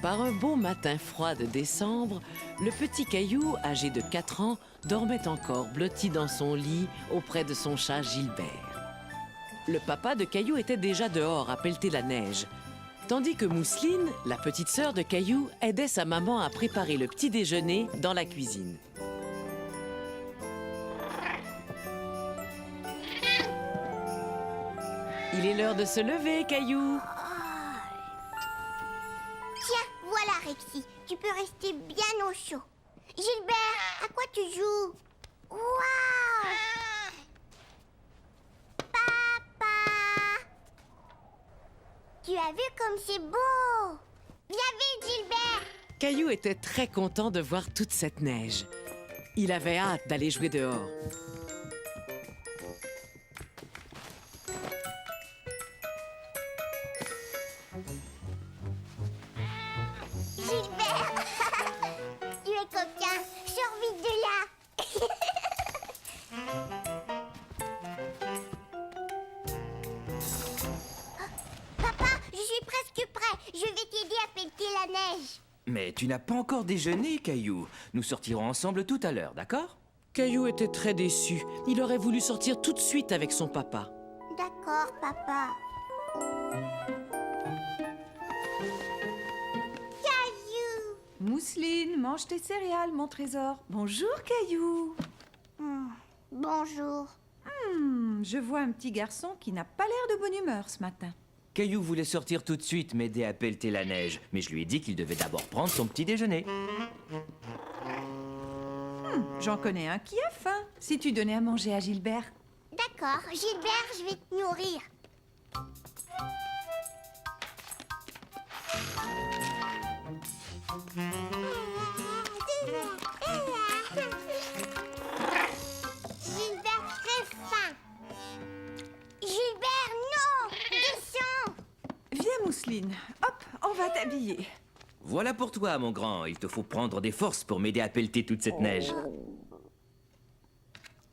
Par un beau matin froid de décembre, le petit Caillou, âgé de 4 ans, dormait encore blotti dans son lit auprès de son chat Gilbert. Le papa de Caillou était déjà dehors à pelleter la neige, tandis que Mousseline, la petite sœur de Caillou, aidait sa maman à préparer le petit déjeuner dans la cuisine. Il est l'heure de se lever, Caillou. Tiens, voilà Rexy, tu peux rester bien au chaud. Gilbert, à quoi tu joues? Waouh! Papa! Tu as vu comme c'est beau? Viens vite, Gilbert! Caillou était très content de voir toute cette neige. Il avait hâte d'aller jouer dehors. Gilbert! Tu es coquin, sors vite de là! Papa, je suis presque prêt. Je vais t'aider à pelleter la neige. Mais tu n'as pas encore déjeuné, Caillou. Nous sortirons ensemble tout à l'heure, d'accord? Caillou était très déçu. Il aurait voulu sortir tout de suite avec son papa. D'accord, papa. Caillou! Mousseline, mange tes céréales, mon trésor. Bonjour, Caillou. Bonjour. Je vois un petit garçon qui n'a pas l'air de bonne humeur ce matin. Caillou voulait sortir tout de suite m'aider à pelleter la neige, mais je lui ai dit qu'il devait d'abord prendre son petit déjeuner. J'en connais un qui a faim. Si tu donnais à manger à Gilbert. D'accord, Gilbert, je vais te nourrir. Gilbert, très faim. Gilbert, non! Descends! Viens, Mousseline. Hop, on va t'habiller. Voilà pour toi, mon grand. Il te faut prendre des forces pour m'aider à pelleter toute cette neige.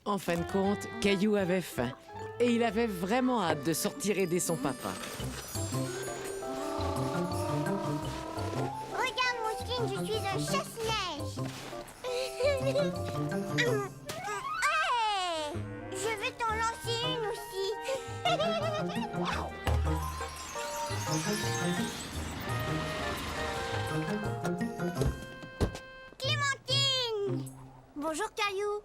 En fin de compte, Caillou avait faim et il avait vraiment hâte de sortir aider son papa. Regarde, Mousseline, je suis un chasse-neige. Hey! Je vais t'en lancer une aussi. Clémentine! Bonjour, Caillou.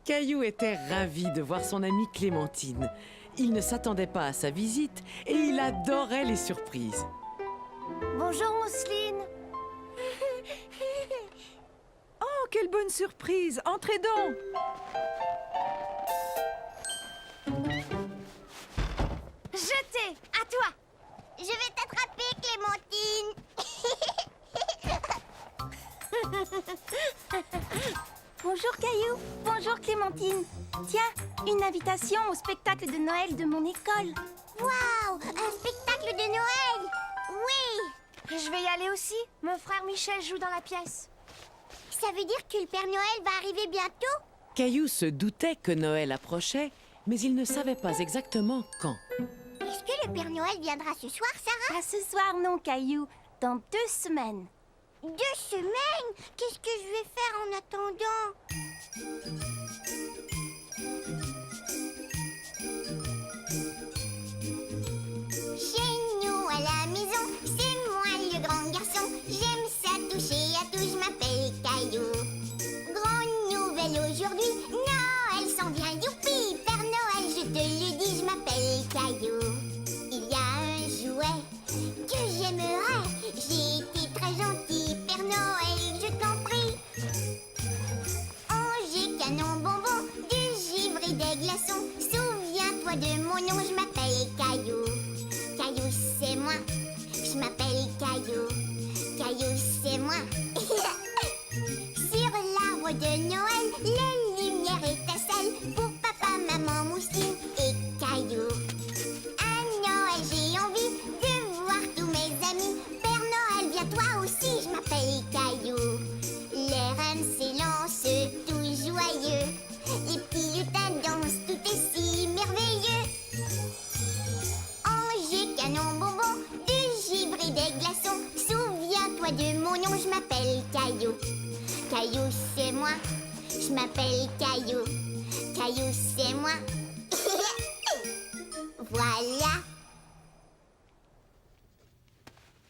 Caillou était ravi de voir son amie Clémentine. Il ne s'attendait pas à sa visite et il adorait les surprises. Bonjour, Mousseline. Oh, quelle bonne surprise. Entrez donc. Jeté, à toi. Je vais t'attraper, Clémentine. Bonjour Caillou, bonjour Clémentine. Tiens, une invitation au spectacle de Noël de mon école. Waouh, un spectacle de Noël. Oui. Je vais y aller aussi. Mon frère Michel joue dans la pièce. Ça veut dire que le Père Noël va arriver bientôt? Caillou se doutait que Noël approchait, mais il ne savait pas exactement quand. Est-ce que le Père Noël viendra ce soir, Sarah? Pas ce soir non Caillou, dans 2 semaines. 2 semaines? Qu'est-ce que je vais faire en attendant? Chez nous à la maison, c'est moi le grand garçon. J'aime ça toucher à tout, je m'appelle Caillou. Grande nouvelle aujourd'hui, Noël s'en vient, youpi! Père Noël, je te le dis, je m'appelle Caillou. Il y a un jouet que j'aimerais. J'ai été très gentil, Père Noël, je t'en prie. J'ai canon bonbon, du givre et des glaçons. Souviens-toi de mon nom, je m'appelle Caillou. Caillou, c'est moi, je m'appelle Caillou. Caillou, c'est moi. Sur l'arbre de Noël, les lumières étincellent pour papa, maman, Mousseline et Caillou. À Noël, j'ai envie de voir tous mes amis. Père Noël, viens toi aussi, je m'appelle Caillou. Les reines s'élancent, tout joyeux. Les petits lutins dansent, tout est si merveilleux. Angers, canon bonbon, du givre et des glaçons. Souviens-toi de mon nom, je m'appelle Caillou. Caillou, c'est moi. Je m'appelle Caillou. Caillou, c'est moi. Voilà.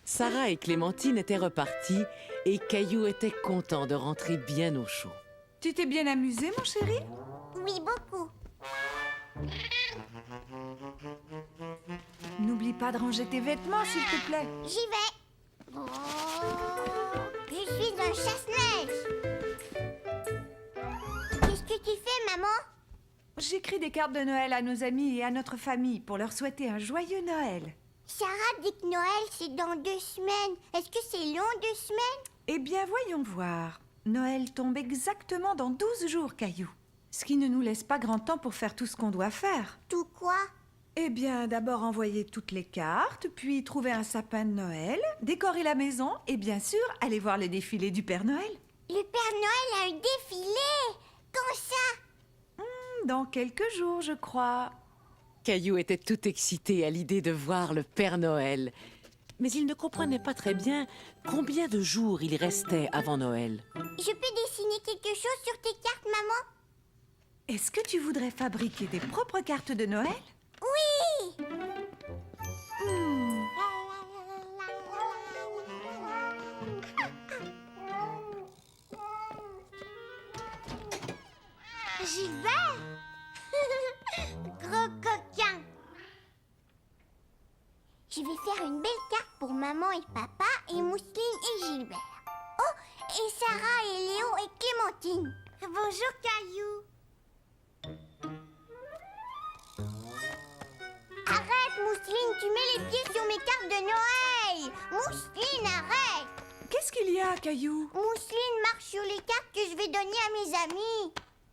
Sarah et Clémentine étaient reparties et Caillou était content de rentrer bien au chaud. Tu t'es bien amusé, mon chéri? Oui, beaucoup. N'oublie pas de ranger tes vêtements, s'il te plaît. J'y vais. Oh, je suis un chasse-neige. Qu'est-ce que tu fais, maman? J'écris des cartes de Noël à nos amis et à notre famille pour leur souhaiter un joyeux Noël. Sarah dit que Noël, c'est dans 2 semaines. Est-ce que c'est long, 2 semaines? Eh bien, voyons voir. Noël tombe exactement dans 12 jours, Caillou. Ce qui ne nous laisse pas grand temps pour faire tout ce qu'on doit faire. Tout quoi? Eh bien, d'abord envoyer toutes les cartes, puis trouver un sapin de Noël, décorer la maison et bien sûr, aller voir le défilé du Père Noël. Le Père Noël a un défilé. Quand ça? Dans quelques jours, je crois. Caillou était tout excité à l'idée de voir le Père Noël. Mais il ne comprenait pas très bien combien de jours il restait avant Noël. Je peux dessiner quelque chose sur tes cartes, maman? Est-ce que tu voudrais fabriquer tes propres cartes de Noël? Oui! J'y vais! Gros coquin! Je vais faire une belle carte pour maman et papa et Mousseline et Gilbert. Oh, et Sarah et Léo et Clémentine. Bonjour, Caillou. Arrête, Mousseline, tu mets les pieds sur mes cartes de Noël. Mousseline, arrête. Qu'est-ce qu'il y a, Caillou? Mousseline marche sur les cartes que je vais donner à mes amis.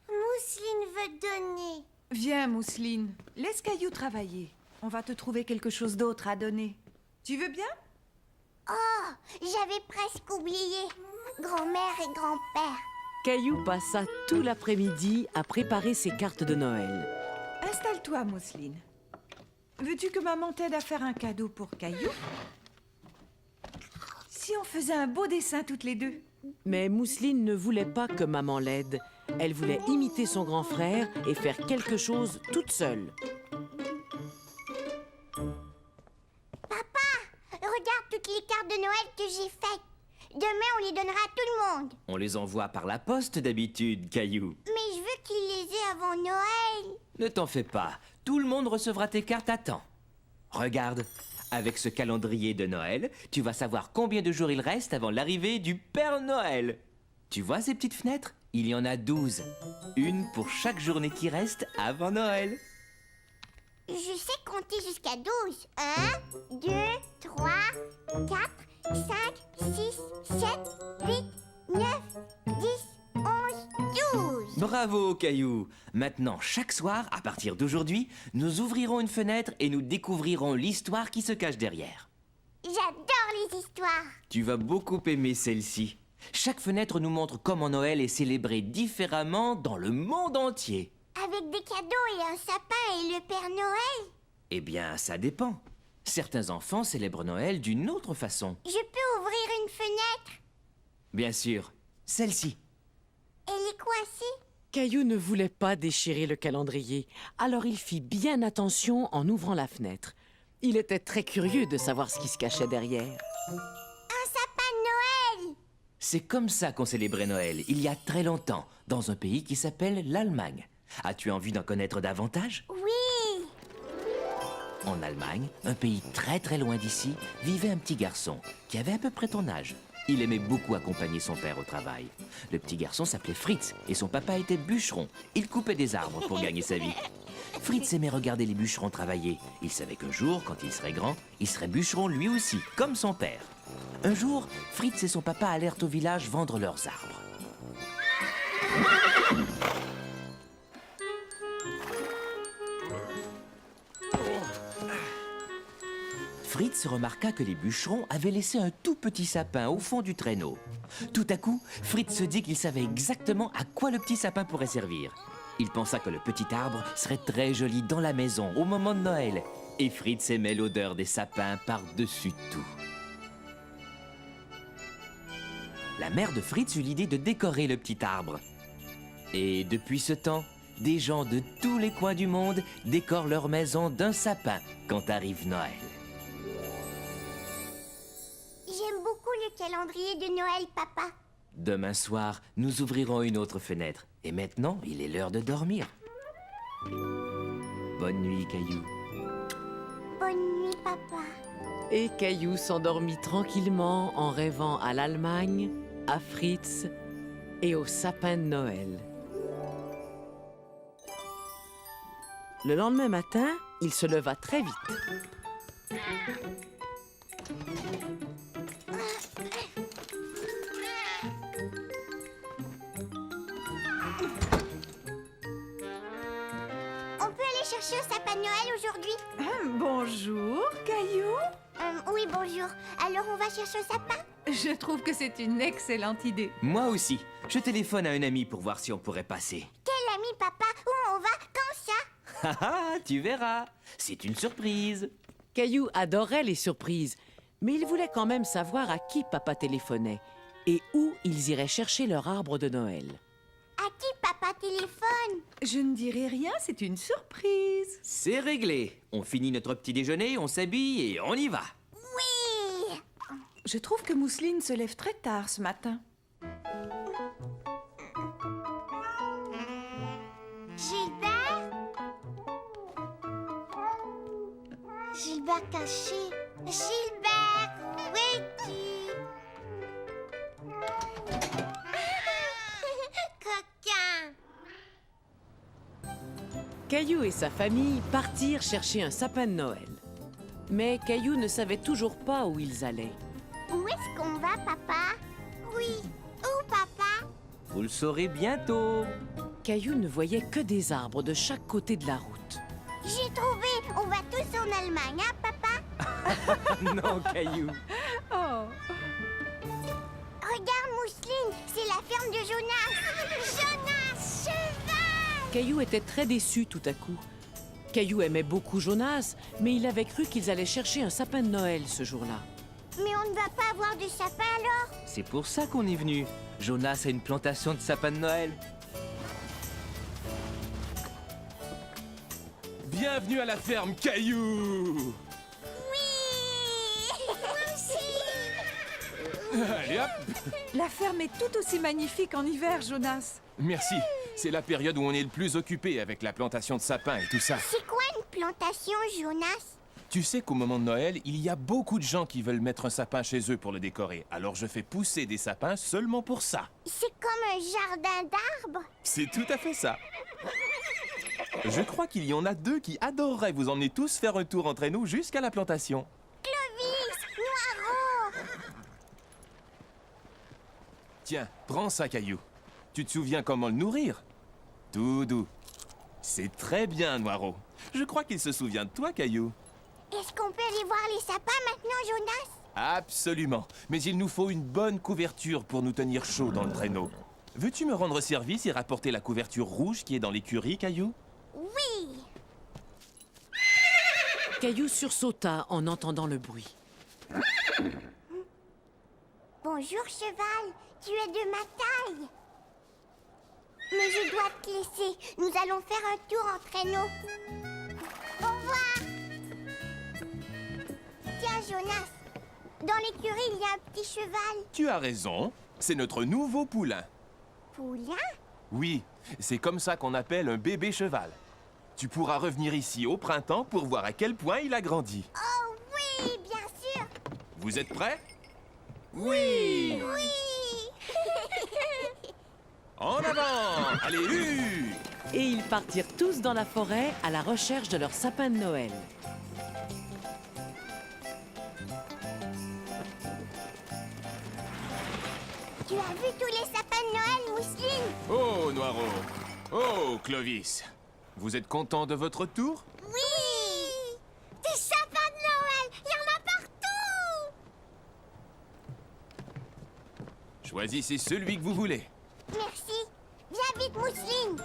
Mousseline veut donner. Viens, Mousseline. Laisse Caillou travailler. On va te trouver quelque chose d'autre à donner. Tu veux bien? Oh, j'avais presque oublié. Grand-mère et grand-père. Caillou passa tout l'après-midi à préparer ses cartes de Noël. Installe-toi, Mousseline. Veux-tu que maman t'aide à faire un cadeau pour Caillou? Si on faisait un beau dessin toutes les deux? Mais Mousseline ne voulait pas que maman l'aide. Elle voulait imiter son grand frère et faire quelque chose toute seule. Regarde toutes les cartes de Noël que j'ai faites. Demain, on les donnera à tout le monde. On les envoie par la poste d'habitude, Caillou. Mais je veux qu'ils les aient avant Noël. Ne t'en fais pas, tout le monde recevra tes cartes à temps. Regarde, avec ce calendrier de Noël, tu vas savoir combien de jours il reste avant l'arrivée du Père Noël. Tu vois ces petites fenêtres? Il y en a 12. Une pour chaque journée qui reste avant Noël. Je sais compter jusqu'à 12. 1, 2, 3, 4, 5, 6, 7, 8, 9, 10, 11, 12. Bravo, Caillou. Maintenant, chaque soir, à partir d'aujourd'hui, nous ouvrirons une fenêtre et nous découvrirons l'histoire qui se cache derrière. J'adore les histoires. Tu vas beaucoup aimer celle-ci. Chaque fenêtre nous montre comment Noël est célébré différemment dans le monde entier. Avec des cadeaux et un sapin et le Père Noël? Eh bien, ça dépend. Certains enfants célèbrent Noël d'une autre façon. Je peux ouvrir une fenêtre? Bien sûr, celle-ci. Elle est coincée? Caillou ne voulait pas déchirer le calendrier, alors il fit bien attention en ouvrant la fenêtre. Il était très curieux de savoir ce qui se cachait derrière. Un sapin de Noël! C'est comme ça qu'on célébrait Noël, il y a très longtemps, dans un pays qui s'appelle l'Allemagne. As-tu envie d'en connaître davantage? Oui! En Allemagne, un pays très très loin d'ici, vivait un petit garçon qui avait à peu près ton âge. Il aimait beaucoup accompagner son père au travail. Le petit garçon s'appelait Fritz et son papa était bûcheron. Il coupait des arbres pour gagner sa vie. Fritz aimait regarder les bûcherons travailler. Il savait qu'un jour, quand il serait grand, il serait bûcheron lui aussi, comme son père. Un jour, Fritz et son papa allèrent au village vendre leurs arbres. Fritz remarqua que les bûcherons avaient laissé un tout petit sapin au fond du traîneau. Tout à coup, Fritz se dit qu'il savait exactement à quoi le petit sapin pourrait servir. Il pensa que le petit arbre serait très joli dans la maison au moment de Noël. Et Fritz aimait l'odeur des sapins par-dessus tout. la mère de Fritz eut l'idée de décorer le petit arbre. Et depuis ce temps, des gens de tous les coins du monde décorent leur maison d'un sapin quand arrive Noël. J'aime beaucoup le calendrier de Noël, papa. Demain soir, nous ouvrirons une autre fenêtre. Et maintenant, il est l'heure de dormir. Bonne nuit, Caillou. Bonne nuit, papa. Et Caillou s'endormit tranquillement en rêvant à l'Allemagne, à Fritz et au sapin de Noël. Le lendemain matin, il se leva très vite. On peut aller chercher un sapin de Noël aujourd'hui? Bonjour, Caillou. Oui, bonjour. Alors on va chercher un sapin? Je trouve que c'est une excellente idée. Moi aussi. Je téléphone à un ami pour voir si on pourrait passer. Quel ami, papa? Où on va? Quand ça? Ah ah, tu verras. C'est une surprise. Caillou adorait les surprises, mais il voulait quand même savoir à qui papa téléphonait et où ils iraient chercher leur arbre de Noël. À qui papa téléphone? Je ne dirai rien, c'est une surprise. C'est réglé. On finit notre petit déjeuner, on s'habille et on y va. Oui! Je trouve que Mousseline se lève très tard ce matin. Gilbert? Gilbert caché. Gilbert, où es-tu? Coquin! Caillou et sa famille partirent chercher un sapin de Noël. Mais Caillou ne savait toujours pas où ils allaient. Où est-ce qu'on va, papa? Oui, où, papa? Vous le saurez bientôt. Caillou ne voyait que des arbres de chaque côté de la route. J'ai trouvé! On va tous en Allemagne, hein, papa? Non, Caillou. Oh, Regarde, Mousseline, c'est la ferme de Jonas! Jonas, cheval! Caillou était très déçu tout à coup. Caillou aimait beaucoup Jonas, mais il avait cru qu'ils allaient chercher un sapin de Noël ce jour-là. Mais on ne va pas avoir de sapin alors? C'est pour ça qu'on est venu. Jonas a une plantation de sapins de Noël. Bienvenue à la ferme Caillou. Oui! Moi aussi! Allez hop. la ferme est tout aussi magnifique en hiver, Jonas. Merci. C'est la période où on est le plus occupé avec la plantation de sapins et tout ça. C'est quoi une plantation, Jonas? Tu sais qu'au moment de Noël, il y a beaucoup de gens qui veulent mettre un sapin chez eux pour le décorer. Alors je fais pousser des sapins seulement pour ça. C'est comme un jardin d'arbres? C'est tout à fait ça. Je crois qu'il y en a deux qui adoreraient vous emmener tous faire un tour entre nous jusqu'à la plantation. Clovis! Noiro! Tiens, prends ça, Caillou. Tu te souviens comment le nourrir? Tout doux. C'est très bien, Noiro. Je crois qu'il se souvient de toi, Caillou. Est-ce qu'on peut aller voir les sapins maintenant, Jonas? Absolument. Mais il nous faut une bonne couverture pour nous tenir chaud dans le traîneau. Veux-tu me rendre service et rapporter la couverture rouge qui est dans l'écurie, Caillou? Oui! Caillou sursauta en entendant le bruit. Bonjour, cheval. Tu es de ma taille. Mais je dois te laisser. Nous allons faire un tour en traîneau. Au revoir. Tiens, Jonas. Dans l'écurie, il y a un petit cheval. Tu as raison. C'est notre nouveau poulain. Poulain? Oui, c'est comme ça qu'on appelle un bébé cheval. Tu pourras revenir ici au printemps pour voir à quel point il a grandi. Oh oui, bien sûr. Vous êtes prêts? Oui! Oui. En avant! Allez, hu! Et ils partirent tous dans la forêt à la recherche de leur sapin de Noël. Tu as vu tous les sapins de Noël, Mousseline? Oh, Noiro! Oh, Clovis! Vous êtes content de votre tour? Oui. Des sapins de Noël. Il y en a partout. Choisissez celui que vous voulez. Merci. Viens vite, Mousseline.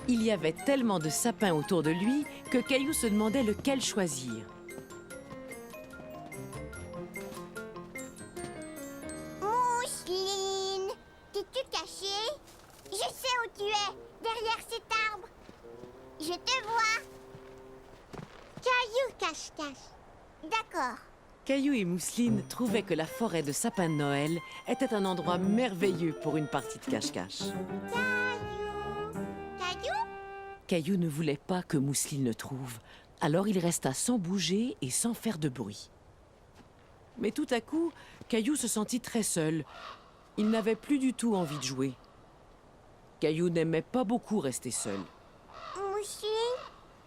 Il y avait tellement de sapins autour de lui que Caillou se demandait lequel choisir. D'accord. Caillou et Mousseline trouvaient que la forêt de sapins de Noël était un endroit merveilleux pour une partie de cache-cache. Caillou? Caillou ne voulait pas que Mousseline le trouve, alors il resta sans bouger et sans faire de bruit. Mais tout à coup, Caillou se sentit très seul. Il n'avait plus du tout envie de jouer. Caillou n'aimait pas beaucoup rester seul. Mousseline?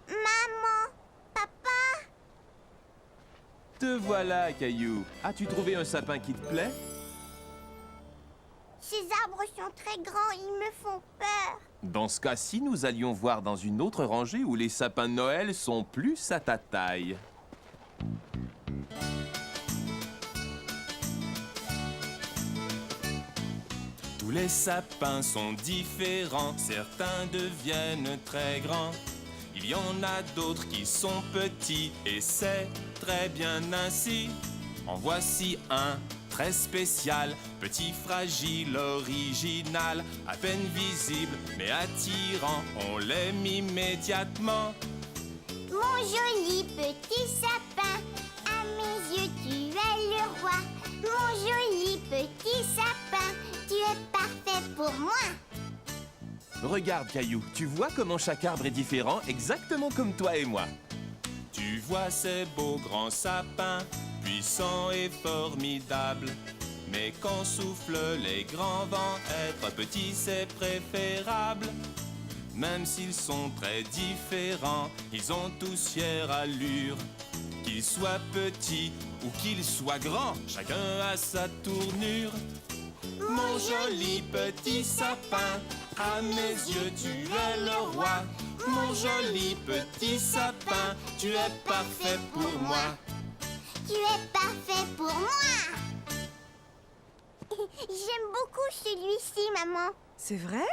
Maman? Papa? Te voilà, Caillou. As-tu trouvé un sapin qui te plaît? Ces arbres sont très grands, ils me font peur. Dans ce cas-ci, nous allions voir dans une autre rangée où les sapins de Noël sont plus à ta taille. Tous les sapins sont différents, certains deviennent très grands. Il y en a d'autres qui sont petits et c'est très bien ainsi. En voici un très spécial, petit, fragile, original, à peine visible mais attirant, on l'aime immédiatement. Mon joli petit sapin, à mes yeux tu es le roi. Mon joli petit sapin, tu es parfait pour moi. Regarde, Caillou, tu vois comment chaque arbre est différent, exactement comme toi et moi. Tu vois ces beaux grands sapins, puissants et formidables. Mais quand soufflent les grands vents, être petit c'est préférable. Même s'ils sont très différents, ils ont tous fière allure. Qu'ils soient petits ou qu'ils soient grands, chacun a sa tournure. Mon joli petit sapin, à mes yeux tu es le roi. Mon joli petit sapin, tu es parfait pour moi. Tu es parfait pour moi. J'aime beaucoup celui-ci, maman. C'est vrai?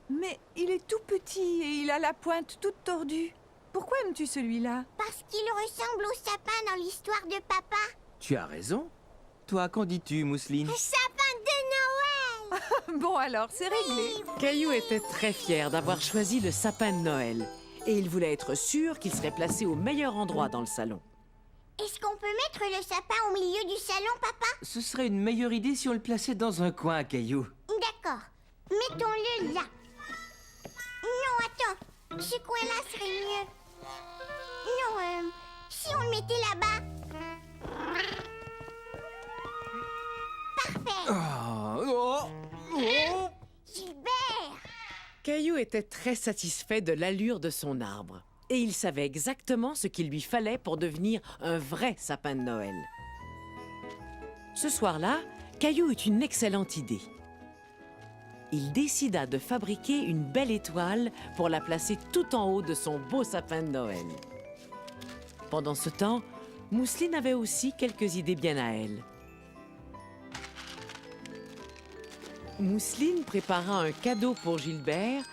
Mais il est tout petit et il a la pointe toute tordue. Pourquoi aimes-tu celui-là? Parce qu'il ressemble au sapin dans l'histoire de papa. Tu as raison. Toi, qu'en dis-tu, Mousseline? Sapin de Noël. Bon alors, c'est réglé. Caillou était très fier d'avoir choisi le sapin de Noël et il voulait être sûr qu'il serait placé au meilleur endroit dans le salon. Est-ce qu'on peut mettre le sapin au milieu du salon, papa? Ce serait une meilleure idée si on le plaçait dans un coin, Caillou. D'accord. Mettons-le là. Non, attends. Ce coin-là serait mieux. Non, si on le mettait là-bas. Parfait. Gilbert! Caillou était très satisfait de l'allure de son arbre et il savait exactement ce qu'il lui fallait pour devenir un vrai sapin de Noël. Ce soir-là, Caillou eut une excellente idée. Il décida de fabriquer une belle étoile pour la placer tout en haut de son beau sapin de Noël. Pendant ce temps, Mousseline avait aussi quelques idées bien à elle. Mousseline prépara un cadeau pour Gilbert,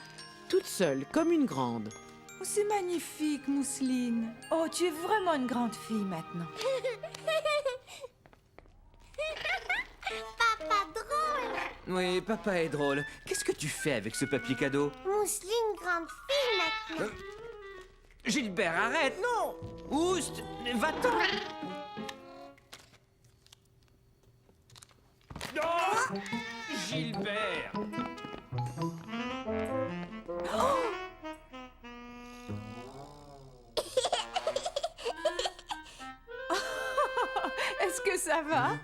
toute seule, comme une grande. Oh, c'est magnifique, Mousseline. Oh, tu es vraiment une grande fille maintenant. Papa drôle! Oui, papa est drôle. Qu'est-ce que tu fais avec ce papier cadeau? Mousseline grande fille maintenant. Gilbert, arrête, non! Oust, va-t'en! Oh, Gilbert! Est-ce que ça va?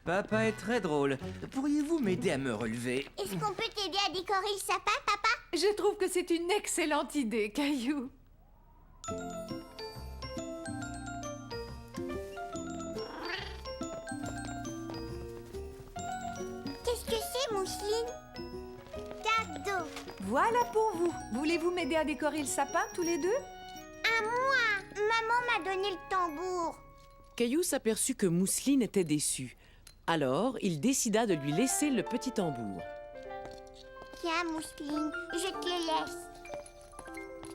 Papa est très drôle. Pourriez-vous m'aider à me relever? Est-ce qu'on peut t'aider à décorer le sapin, papa? Je trouve que c'est une excellente idée, Caillou. Qu'est-ce que c'est, Mousseline? Cadeau. Voilà pour vous. Voulez-vous m'aider à décorer le sapin, tous les deux? À moi! Maman m'a donné le tambour. Caillou s'aperçut que Mousseline était déçue. Alors, il décida de lui laisser le petit tambour. Tiens, Mousseline, je te le laisse.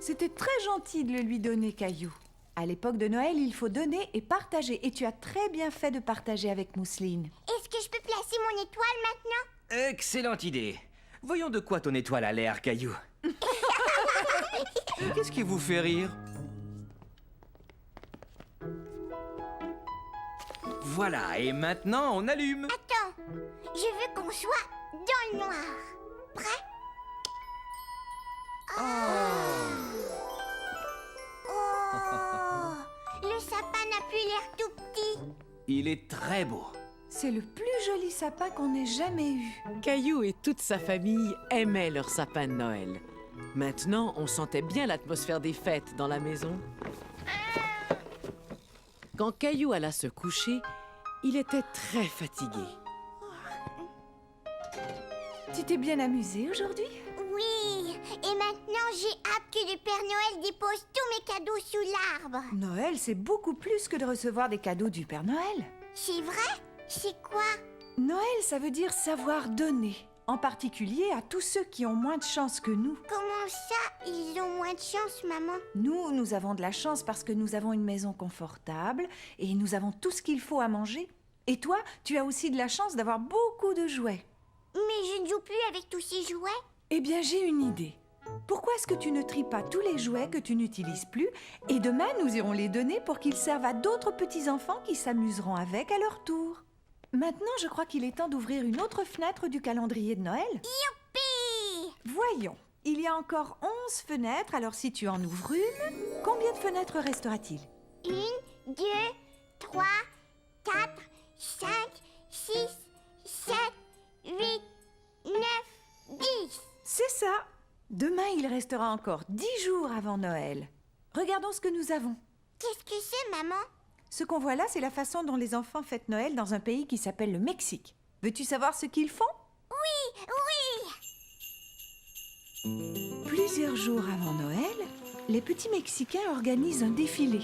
C'était très gentil de le lui donner, Caillou. À l'époque de Noël, il faut donner et partager. Et tu as très bien fait de partager avec Mousseline. Est-ce que je peux placer mon étoile maintenant? Excellente idée. Voyons de quoi ton étoile a l'air, Caillou. Qu'est-ce qui vous fait rire? Voilà, et maintenant on allume. Attends, je veux qu'on soit dans le noir. Prêt? Oh, le sapin n'a plus l'air tout petit. Il est très beau. C'est le plus joli sapin qu'on ait jamais eu. Caillou et toute sa famille aimaient leur sapin de Noël. Maintenant, on sentait bien l'atmosphère des fêtes dans la maison. Quand Caillou alla se coucher, il était très fatigué. Tu t'es bien amusé aujourd'hui? Oui, et maintenant j'ai hâte que le Père Noël dépose tous mes cadeaux sous l'arbre. Noël, c'est beaucoup plus que de recevoir des cadeaux du Père Noël. C'est vrai? C'est quoi? Noël, ça veut dire savoir donner, en particulier à tous ceux qui ont moins de chance que nous. Comment ça, ils ont moins de chance, maman? Nous avons de la chance parce que nous avons une maison confortable et nous avons tout ce qu'il faut à manger. Et toi, tu as aussi de la chance d'avoir beaucoup de jouets. Mais je ne joue plus avec tous ces jouets. Eh bien, j'ai une idée. Pourquoi est-ce que tu ne tries pas tous les jouets que tu n'utilises plus et demain, nous irons les donner pour qu'ils servent à d'autres petits-enfants qui s'amuseront avec à leur tour. Maintenant, je crois qu'il est temps d'ouvrir une autre fenêtre du calendrier de Noël. Youpi! Voyons, il y a encore 11 fenêtres, alors si tu en ouvres une, combien de fenêtres restera-t-il? 1, 2, 3, 4, 5, 6, 7, 8, 9, 10. C'est ça. Demain, il restera encore 10 jours avant Noël. Regardons ce que nous avons. Qu'est-ce que c'est, maman? Ce qu'on voit là, c'est la façon dont les enfants fêtent Noël dans un pays qui s'appelle le Mexique. Veux-tu savoir ce qu'ils font? Oui, oui! Plusieurs jours avant Noël, les petits Mexicains organisent un défilé.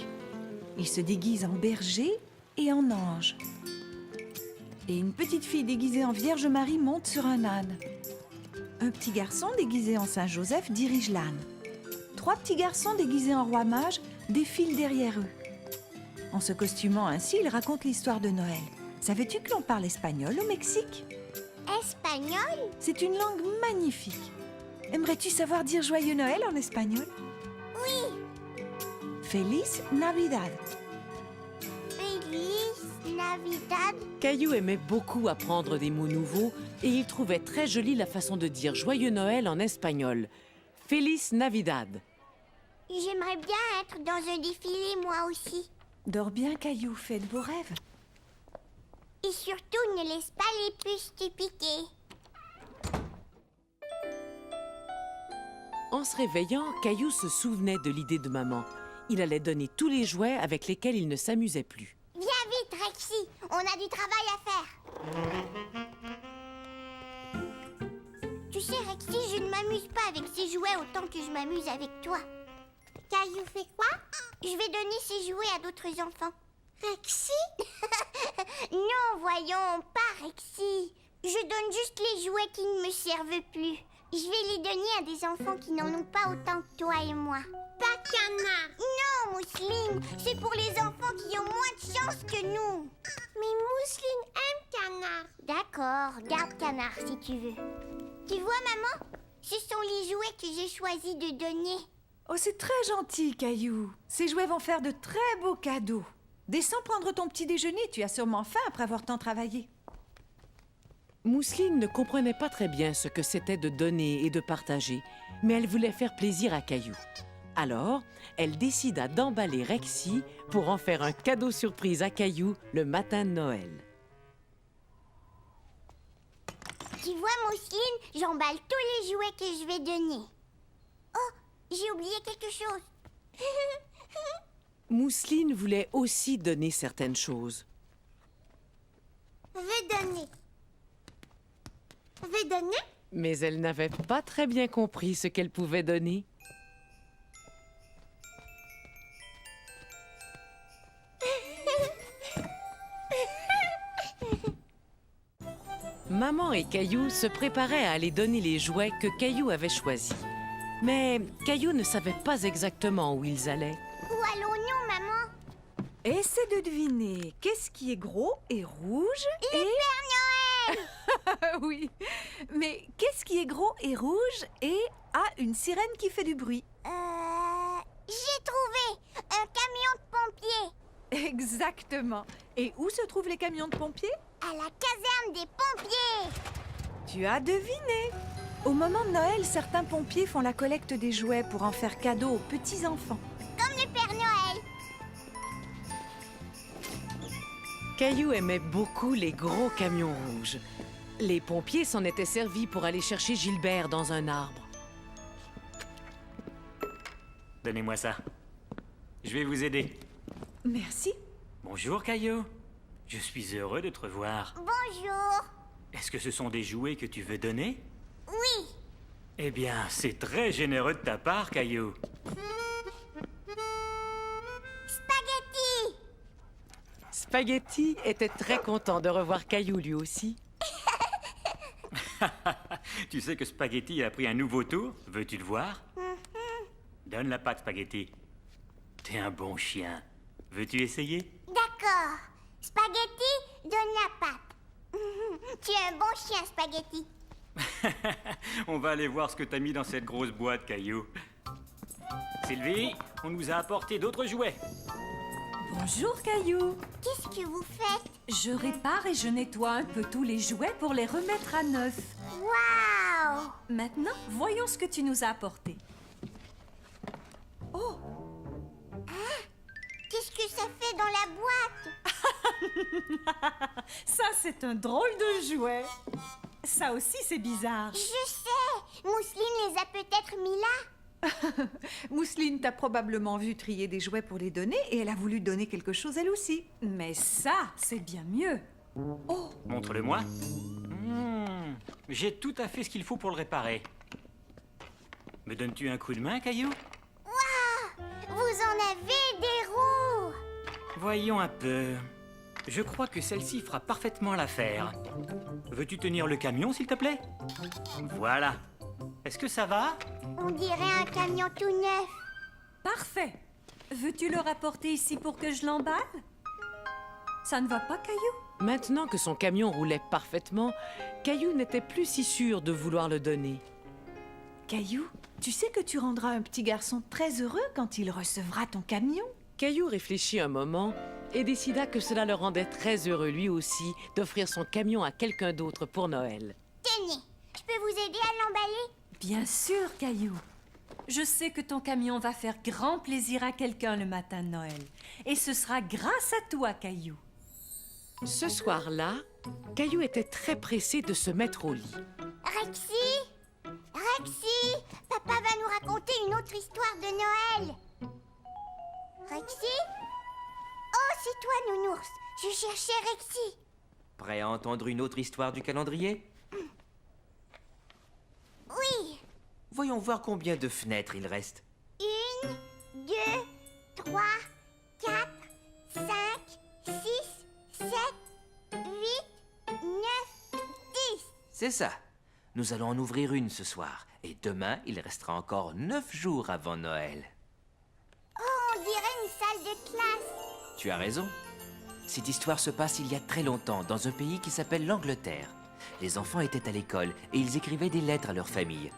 Ils se déguisent en berger et en ange. Et une petite fille déguisée en Vierge Marie monte sur un âne. Un petit garçon déguisé en Saint Joseph dirige l'âne. 3 petits garçons déguisés en roi mage défilent derrière eux. En se costumant ainsi, ils racontent l'histoire de Noël. Savais-tu que l'on parle espagnol au Mexique? Espagnol? C'est une langue magnifique. Aimerais-tu savoir dire Joyeux Noël en espagnol? Oui. Feliz Navidad. Feliz Navidad. Caillou aimait beaucoup apprendre des mots nouveaux et il trouvait très jolie la façon de dire Joyeux Noël en espagnol. Feliz Navidad. J'aimerais bien être dans un défilé, moi aussi. Dors bien, Caillou, fais de beaux rêves. Et surtout, ne laisse pas les puces te piquer. En se réveillant, Caillou se souvenait de l'idée de maman. Il allait donner tous les jouets avec lesquels il ne s'amusait plus. Viens vite, Rexy. On a du travail à faire. Tu sais, Rexy, je ne m'amuse pas avec ces jouets autant que je m'amuse avec toi. Caillou fait quoi? Je vais donner ces jouets à d'autres enfants. Rexy? Non, voyons, pas Rexy. Je donne juste les jouets qui ne me servent plus. Je vais les donner à des enfants qui n'en ont pas autant que toi et moi. Pas Canard. Non, Mousseline, c'est pour les enfants qui ont moins de chance que nous. Mais Mousseline aime Canard. D'accord, garde Canard si tu veux. Tu vois, maman? Ce sont les jouets que j'ai choisi de donner. Oh, c'est très gentil, Caillou. Ces jouets vont faire de très beaux cadeaux. Descends prendre ton petit déjeuner, tu as sûrement faim après avoir tant travaillé. Mousseline ne comprenait pas très bien ce que c'était de donner et de partager, mais elle voulait faire plaisir à Caillou. Alors, elle décida d'emballer Rexy pour en faire un cadeau surprise à Caillou le matin de Noël. Tu vois, Mousseline, j'emballe tous les jouets que je vais donner. Oh, j'ai oublié quelque chose. Mousseline voulait aussi donner certaines choses. Vais donner. Vais donner? Mais elle n'avait pas très bien compris ce qu'elle pouvait donner. Maman et Caillou se préparaient à aller donner les jouets que Caillou avait choisis. Mais Caillou ne savait pas exactement où ils allaient. Où allons-nous, maman? Essaie de deviner qu'est-ce qui est gros et rouge Le Père Noël! Oui, mais qu'est-ce qui est gros et rouge et a une sirène qui fait du bruit? J'ai trouvé un camion de pompiers. Exactement. Et où se trouvent les camions de pompiers? À la caserne des pompiers. Tu as deviné. Au moment de Noël, certains pompiers font la collecte des jouets pour en faire cadeau aux petits-enfants. Comme le Père Noël. Caillou aimait beaucoup les gros camions rouges. Les pompiers s'en étaient servis pour aller chercher Gilbert dans un arbre. Donnez-moi ça. Je vais vous aider. Merci. Bonjour, Caillou. Je suis heureux de te revoir. Bonjour. Est-ce que ce sont des jouets que tu veux donner? Oui. Eh bien, c'est très généreux de ta part, Caillou. Spaghetti. Spaghetti était très content de revoir Caillou lui aussi. Tu sais que Spaghetti a pris un nouveau tour? Veux-tu le voir? Donne la patte, Spaghetti. T'es un bon chien. Veux-tu essayer? D'accord. Spaghetti, donne la patte. Tu es un bon chien, Spaghetti. On va aller voir ce que t'as mis dans cette grosse boîte, Caillou. Sylvie, on nous a apporté d'autres jouets. Bonjour Caillou. Qu'est-ce que vous faites? Je répare et je nettoie un peu tous les jouets pour les remettre à neuf. Waouh! Maintenant, voyons ce que tu nous as apporté. Oh! Hein? Qu'est-ce que ça fait dans la boîte? Ça, c'est un drôle de jouet. Ça aussi, c'est bizarre. Je sais! Mousseline les a peut-être mis là. Mousseline t'a probablement vu trier des jouets pour les donner et elle a voulu donner quelque chose elle aussi. Mais ça, c'est bien mieux. Oh, Montre-le-moi. J'ai tout à fait ce qu'il faut pour le réparer. Me donnes-tu un coup de main, Caillou? Vous en avez des roues! Voyons un peu. Je crois que celle-ci fera parfaitement l'affaire. Veux-tu tenir le camion, s'il te plaît? Voilà. Est-ce que ça va? On dirait un camion tout neuf. Parfait. Veux-tu le rapporter ici pour que je l'emballe? Ça ne va pas, Caillou? Maintenant que son camion roulait parfaitement, Caillou n'était plus si sûr de vouloir le donner. Caillou, tu sais que tu rendras un petit garçon très heureux quand il recevra ton camion? Caillou réfléchit un moment et décida que cela le rendait très heureux lui aussi d'offrir son camion à quelqu'un d'autre pour Noël. Tenez, je peux vous aider à l'emballer? Bien sûr, Caillou. Je sais que ton camion va faire grand plaisir à quelqu'un le matin de Noël. Et ce sera grâce à toi, Caillou. Ce soir-là, Caillou était très pressé de se mettre au lit. Rexy! Rexy! Papa va nous raconter une autre histoire de Noël. Rexy? Oh, c'est toi, Nounours. Je cherchais Rexy. Prêt à entendre une autre histoire du calendrier? Oui. Voyons voir combien de fenêtres il reste. 1, 2, 3, 4, 5, 6, 7, 8, 9, 10. C'est ça. Nous allons en ouvrir une ce soir. Et demain, il restera encore 9 jours avant Noël. Oh, on dirait une salle de classe. Tu as raison. Cette histoire se passe il y a très longtemps, dans un pays qui s'appelle l'Angleterre. Les enfants étaient à l'école et ils écrivaient des lettres à leur famille.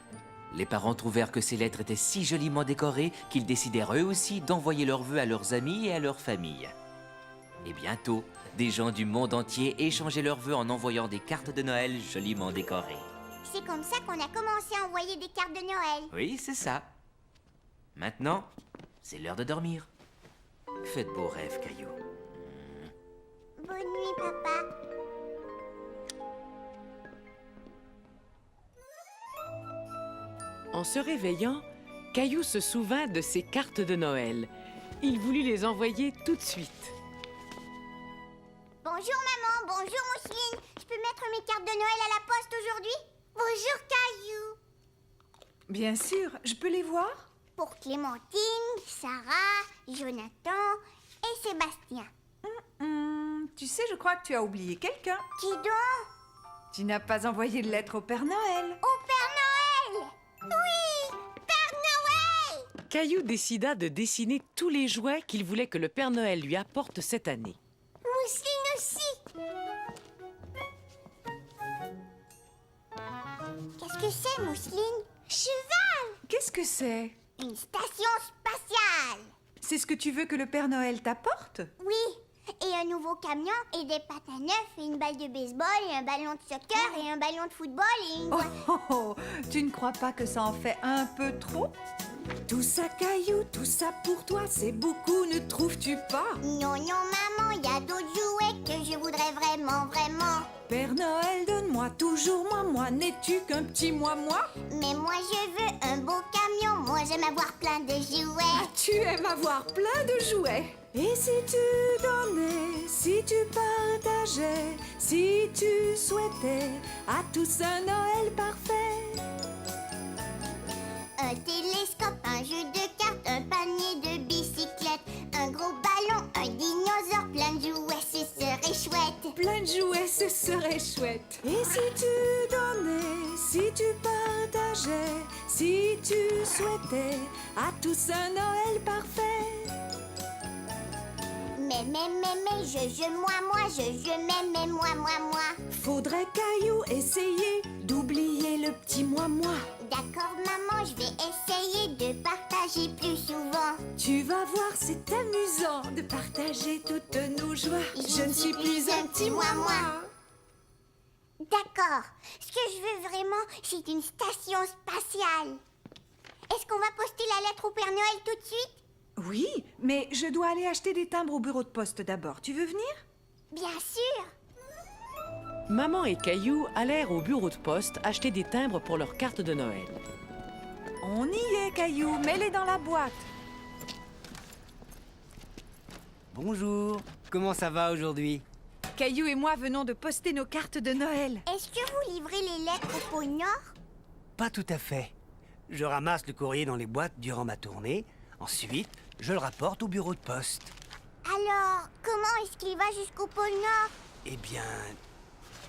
Les parents trouvèrent que ces lettres étaient si joliment décorées qu'ils décidèrent eux aussi d'envoyer leurs vœux à leurs amis et à leur famille. Et bientôt, des gens du monde entier échangeaient leurs vœux en envoyant des cartes de Noël joliment décorées. C'est comme ça qu'on a commencé à envoyer des cartes de Noël. Oui, c'est ça. Maintenant, c'est l'heure de dormir. Fais de beaux rêves, Caillou. Bonne nuit, papa. En se réveillant, Caillou se souvint de ses cartes de Noël. Il voulut les envoyer tout de suite. Bonjour, maman. Bonjour, Mousseline. Je peux mettre mes cartes de Noël à la poste aujourd'hui? Bonjour, Caillou. Bien sûr, je peux les voir? Pour Clémentine, Sarah, Jonathan et Sébastien. Tu sais, je crois que tu as oublié quelqu'un. Qui donc? Tu n'as pas envoyé de lettre au Père Noël. Au Père Noël! Oui! Père Noël! Caillou décida de dessiner tous les jouets qu'il voulait que le Père Noël lui apporte cette année. Mousseline aussi! Qu'est-ce que c'est, Mousseline? Cheval! Qu'est-ce que c'est? Une station spatiale! C'est ce que tu veux que le Père Noël t'apporte? Oui, un nouveau camion et des patins neufs et une balle de baseball et un ballon de soccer et un ballon de football et une... Oh, oh, oh, tu ne crois pas que ça en fait un peu trop? Tout ça, Caillou, tout ça pour toi, c'est beaucoup, ne trouves-tu pas? Non, non, maman, il y a d'autres jouets que je voudrais vraiment, vraiment. Père Noël, donne-moi toujours moi, n'es-tu qu'un petit moi? Mais moi, je veux un beau camion, moi, j'aime avoir plein de jouets. Ah, tu aimes avoir plein de jouets. Et si tu donnais, si tu partageais, si tu souhaitais à tous un Noël parfait. Un télescope, un jeu de cartes, un panier de bicyclettes, un gros ballon, un dinosaure, plein de jouets, ce serait chouette. Plein de jouets, ce serait chouette. Et si tu donnais, si tu partageais, si tu souhaitais à tous un Noël parfait. Mais, moi, je, moi. Faudrait, Caillou, essayer d'oublier le petit moi. D'accord, maman, je vais essayer de partager plus souvent. Tu vas voir, c'est amusant de partager toutes nos joies. Je ne suis plus un petit moi. D'accord. Ce que je veux vraiment, c'est une station spatiale. Est-ce qu'on va poster la lettre au Père Noël tout de suite? Oui, mais je dois aller acheter des timbres au bureau de poste d'abord. Tu veux venir? Bien sûr. Maman et Caillou allèrent au bureau de poste acheter des timbres pour leur carte de Noël. On y est, Caillou. Mets-les dans la boîte. Bonjour, comment ça va aujourd'hui? Caillou et moi venons de poster nos cartes de Noël. Est-ce que vous livrez les lettres au pôle Nord? Pas tout à fait. Je ramasse le courrier dans les boîtes durant ma tournée. Ensuite, je le rapporte au bureau de poste. Alors, comment est-ce qu'il va jusqu'au pôle Nord? Eh bien,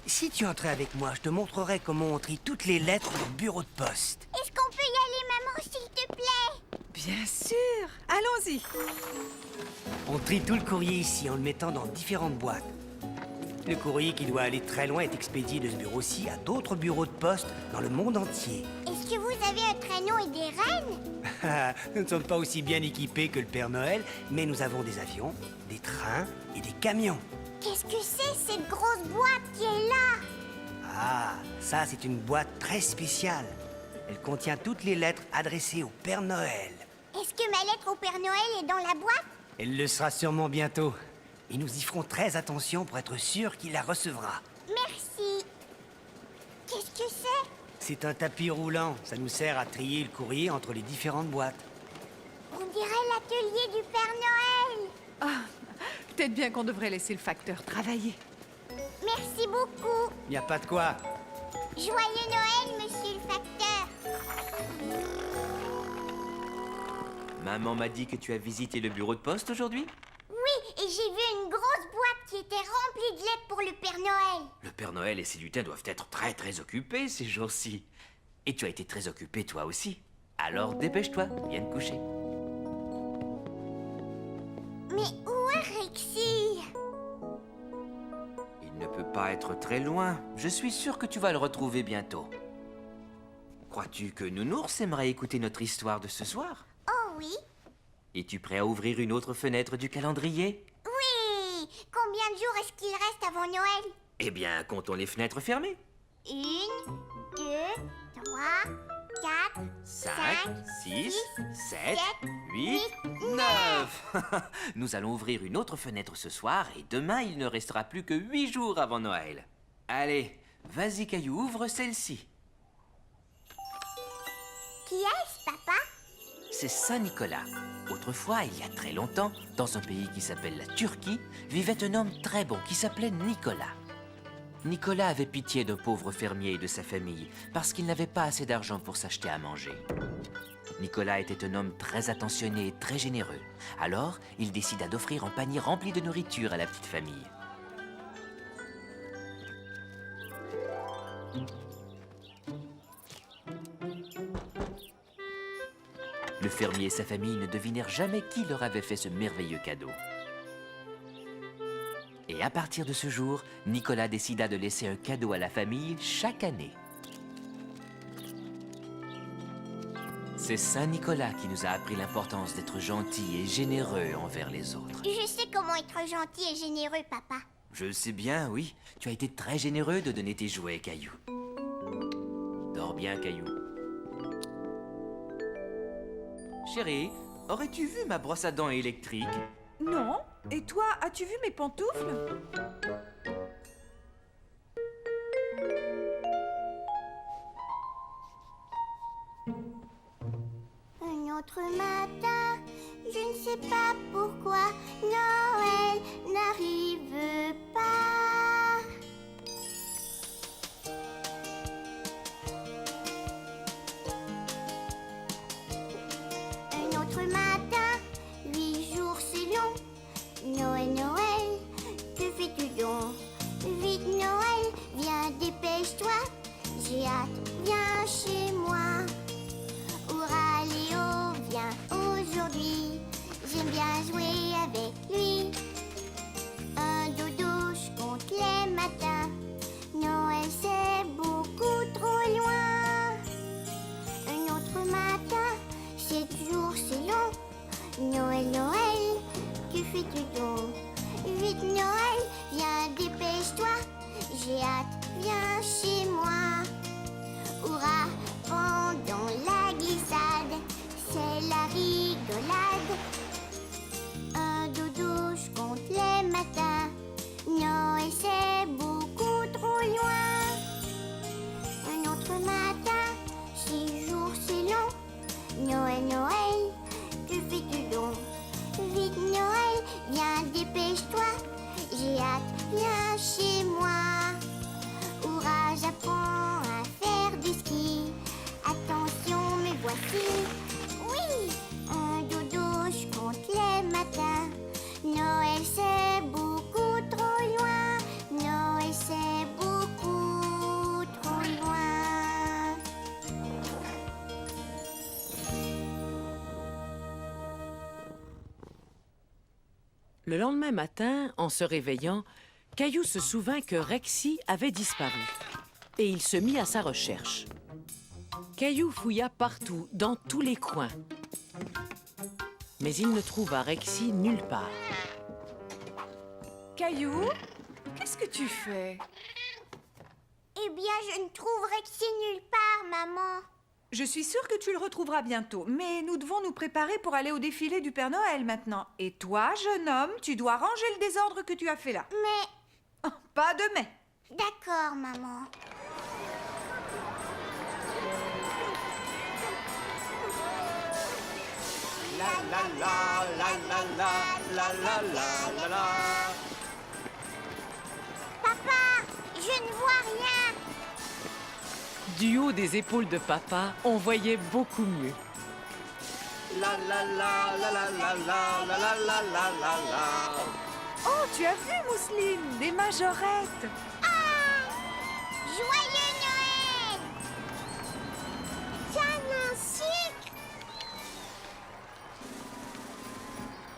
si tu entrais avec moi, je te montrerai comment on trie toutes les lettres au bureau de poste. Est-ce qu'on peut y aller, maman, s'il te plaît? Bien sûr. Allons-y. On trie tout le courrier ici en le mettant dans différentes boîtes. Le courrier qui doit aller très loin est expédié de ce bureau-ci à d'autres bureaux de poste dans le monde entier. Est-ce que vous avez un traîneau et des rennes? Nous ne sommes pas aussi bien équipés que le Père Noël, mais nous avons des avions, des trains et des camions. Qu'est-ce que c'est, cette grosse boîte qui est là? Ah, ça c'est une boîte très spéciale. Elle contient toutes les lettres adressées au Père Noël. Est-ce que ma lettre au Père Noël est dans la boîte? Elle le sera sûrement bientôt. Et nous y ferons très attention pour être sûr qu'il la recevra. Merci. Qu'est-ce que c'est? C'est un tapis roulant. Ça nous sert à trier le courrier entre les différentes boîtes. On dirait l'atelier du Père Noël. Ah, peut-être bien qu'on devrait laisser le facteur travailler. Merci beaucoup. Y a pas de quoi. Joyeux Noël, monsieur le facteur. Maman m'a dit que tu as visité le bureau de poste aujourd'hui? Oui, et j'ai vu une grosse boîte qui était remplie de lettres pour le Père Noël. Le Père Noël et ses lutins doivent être très occupés ces jours-ci. Et tu as été très occupé toi aussi. Alors dépêche-toi, viens te coucher. Mais où est Rexy? Il ne peut pas être très loin. Je suis sûr que tu vas le retrouver bientôt. Crois-tu que Nounours aimerait écouter notre histoire de ce soir? Oh oui. Es-tu prêt à ouvrir une autre fenêtre du calendrier? Oui. Combien de jours est-ce qu'il reste avant Noël? Eh bien, comptons les fenêtres fermées. 1, 2, 3, 4, 5, 6, 6, 7, 8, 9. Nous allons ouvrir une autre fenêtre ce soir et demain, il ne restera plus que 8 jours avant Noël. Allez, vas-y Caillou, ouvre celle-ci. Qui est-ce, papa? C'est Saint-Nicolas. Autrefois, il y a très longtemps, dans un pays qui s'appelle la Turquie, vivait un homme très bon qui s'appelait Nicolas. Nicolas avait pitié d'un pauvre fermier et de sa famille parce qu'il n'avait pas assez d'argent pour s'acheter à manger. Nicolas était un homme très attentionné et très généreux. Alors, il décida d'offrir un panier rempli de nourriture à la petite famille. Le fermier et sa famille ne devinèrent jamais qui leur avait fait ce merveilleux cadeau. Et à partir de ce jour, Nicolas décida de laisser un cadeau à la famille chaque année. C'est Saint Nicolas qui nous a appris l'importance d'être gentil et généreux envers les autres. Je sais comment être gentil et généreux, papa. Je le sais bien, oui. Tu as été très généreux de donner tes jouets, Caillou. Dors bien, Caillou. Chérie, aurais-tu vu ma brosse à dents électrique? Non. Et toi, as-tu vu mes pantoufles? Un autre matin, je ne sais pas pourquoi Noël n'arrive pas. Un autre matin, 8 jours c'est long. Noël, Noël, que fais-tu donc? Vite Noël, viens dépêche-toi. J'ai hâte, viens chez moi. Hurrah Léo, viens aujourd'hui. J'aime bien jouer avec lui. Un dodo, je compte les matins. Noël c'est beaucoup trop loin. Un autre matin, 7 jours c'est long. Noël, Noël, que fais-tu donc? Vite Noël, viens dépêche-toi. J'ai hâte, viens chez moi. Hurrah, pendant la glissade, c'est la rigolade. Un dodo, je compte les matins. Noël c'est beaucoup trop loin. Un autre matin, 6 jours c'est long. Noël, Noël, que fais-tu donc? Vite Noël, viens dépêche-toi. J'ai hâte, viens chez moi. Hurrah, j'apprends à faire du ski. Attention, me voici. Oui, un dodo, je compte les matins. Noël c'est beaucoup trop loin. Noël c'est beaucoup trop loin. Le lendemain matin, en se réveillant, Caillou se souvint que Rexy avait disparu. Et il se mit à sa recherche. Caillou fouilla partout, dans tous les coins. Mais il ne trouva Rexy nulle part. Caillou, qu'est-ce que tu fais? Eh bien, je ne trouve Rexy nulle part, maman. Je suis sûre que tu le retrouveras bientôt, mais nous devons nous préparer pour aller au défilé du Père Noël maintenant. Et toi, jeune homme, tu dois ranger le désordre que tu as fait là. Mais... Oh, pas de mais. D'accord, maman. Papa, je ne vois rien. Du haut des épaules de papa, on voyait beaucoup mieux. Oh, tu as vu, Mousseline, des majorettes. Joyeux Noël! Tiens, un sucre!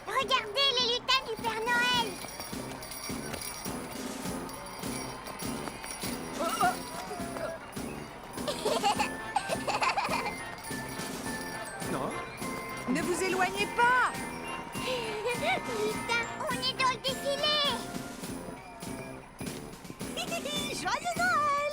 Regardez les lutins du Père Noël! Non? Ne vous éloignez pas. Lutin, on est dans le défilé! Joyeux Noël!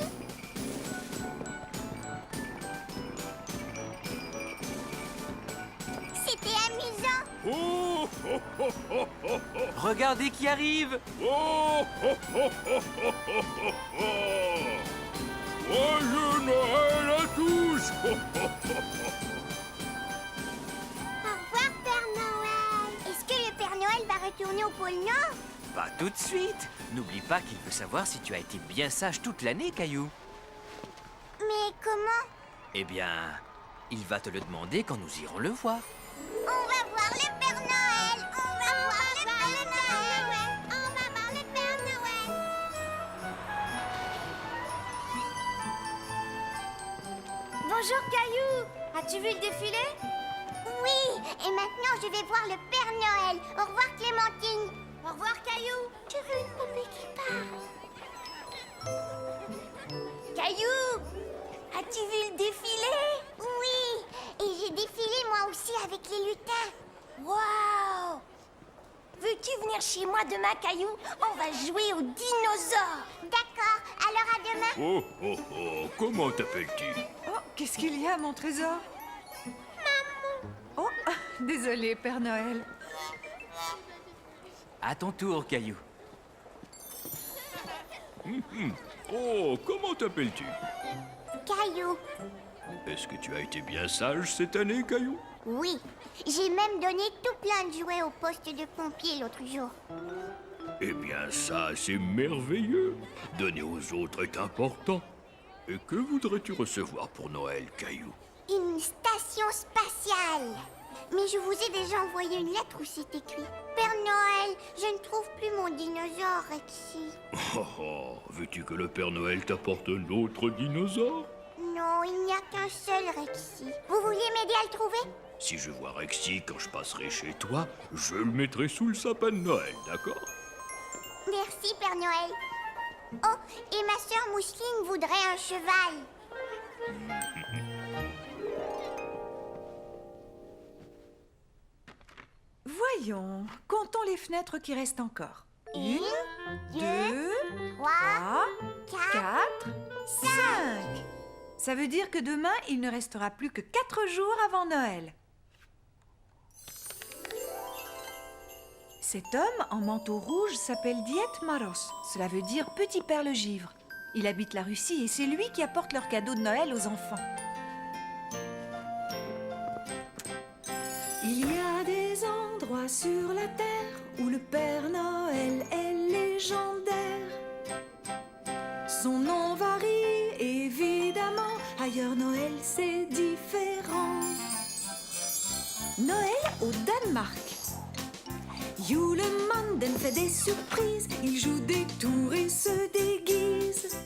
C'était amusant! Oh, oh, oh, oh, oh, oh. Regardez qui arrive! Oh, oh, oh, oh, oh, oh, oh, oh. Joyeux Noël à tous! Oh, oh, oh, oh. Au revoir, Père Noël! Est-ce que le Père Noël va retourner au pôle Nord? Pas tout de suite. N'oublie pas qu'il veut savoir si tu as été bien sage toute l'année, Caillou. Mais comment? Eh bien, il va te le demander quand nous irons le voir. On va voir le Père Noël! On va voir le Père Noël! On va voir le Père Noël! Bonjour Caillou. As-tu vu le défilé? Oui! Et maintenant, je vais voir le Père Noël! Au revoir, Clémentine! Au revoir Caillou. Je veux une poupée qui parle! Caillou, as-tu vu le défilé? Oui! Et j'ai des les lutins. Waouh! Veux-tu venir chez moi demain, Caillou? On va jouer aux dinosaures. D'accord, alors à demain. Oh, oh, oh, comment t'appelles-tu? Oh, qu'est-ce qu'il y a, mon trésor? Maman. Oh, désolé, Père Noël. À ton tour, Caillou. Oh, comment t'appelles-tu? Caillou. Est-ce que tu as été bien sage cette année, Caillou? Oui, j'ai même donné tout plein de jouets au poste de pompier l'autre jour. Eh bien, ça, c'est merveilleux. Donner aux autres est important. Et que voudrais-tu recevoir pour Noël, Caillou? Une station spatiale. Mais je vous ai déjà envoyé une lettre où c'est écrit: Père Noël, je ne trouve plus mon dinosaure, Rexy. Oh, oh, veux-tu que le Père Noël t'apporte un autre dinosaure? Non, il n'y a qu'un seul, Rexy. Vous vouliez m'aider à le trouver? Si je vois Rexy quand je passerai chez toi, je le mettrai sous le sapin de Noël, d'accord? Merci, Père Noël. Oh, et ma sœur Mousseline voudrait un cheval. Voyons, comptons les fenêtres qui restent encore. 1, 2, 3, 3, 4, 5. Ça veut dire que demain, il ne restera plus que 4 jours avant Noël. Cet homme en manteau rouge s'appelle Diet Maros. Cela veut dire petit père le givre. Il habite la Russie et c'est lui qui apporte leurs cadeaux de Noël aux enfants. Il y a des endroits sur la terre où le Père Noël est légendaire. Son nom varie évidemment, ailleurs Noël c'est différent. Noël au Danemark. Julemanden fait des surprises, il joue des tours et se déguise.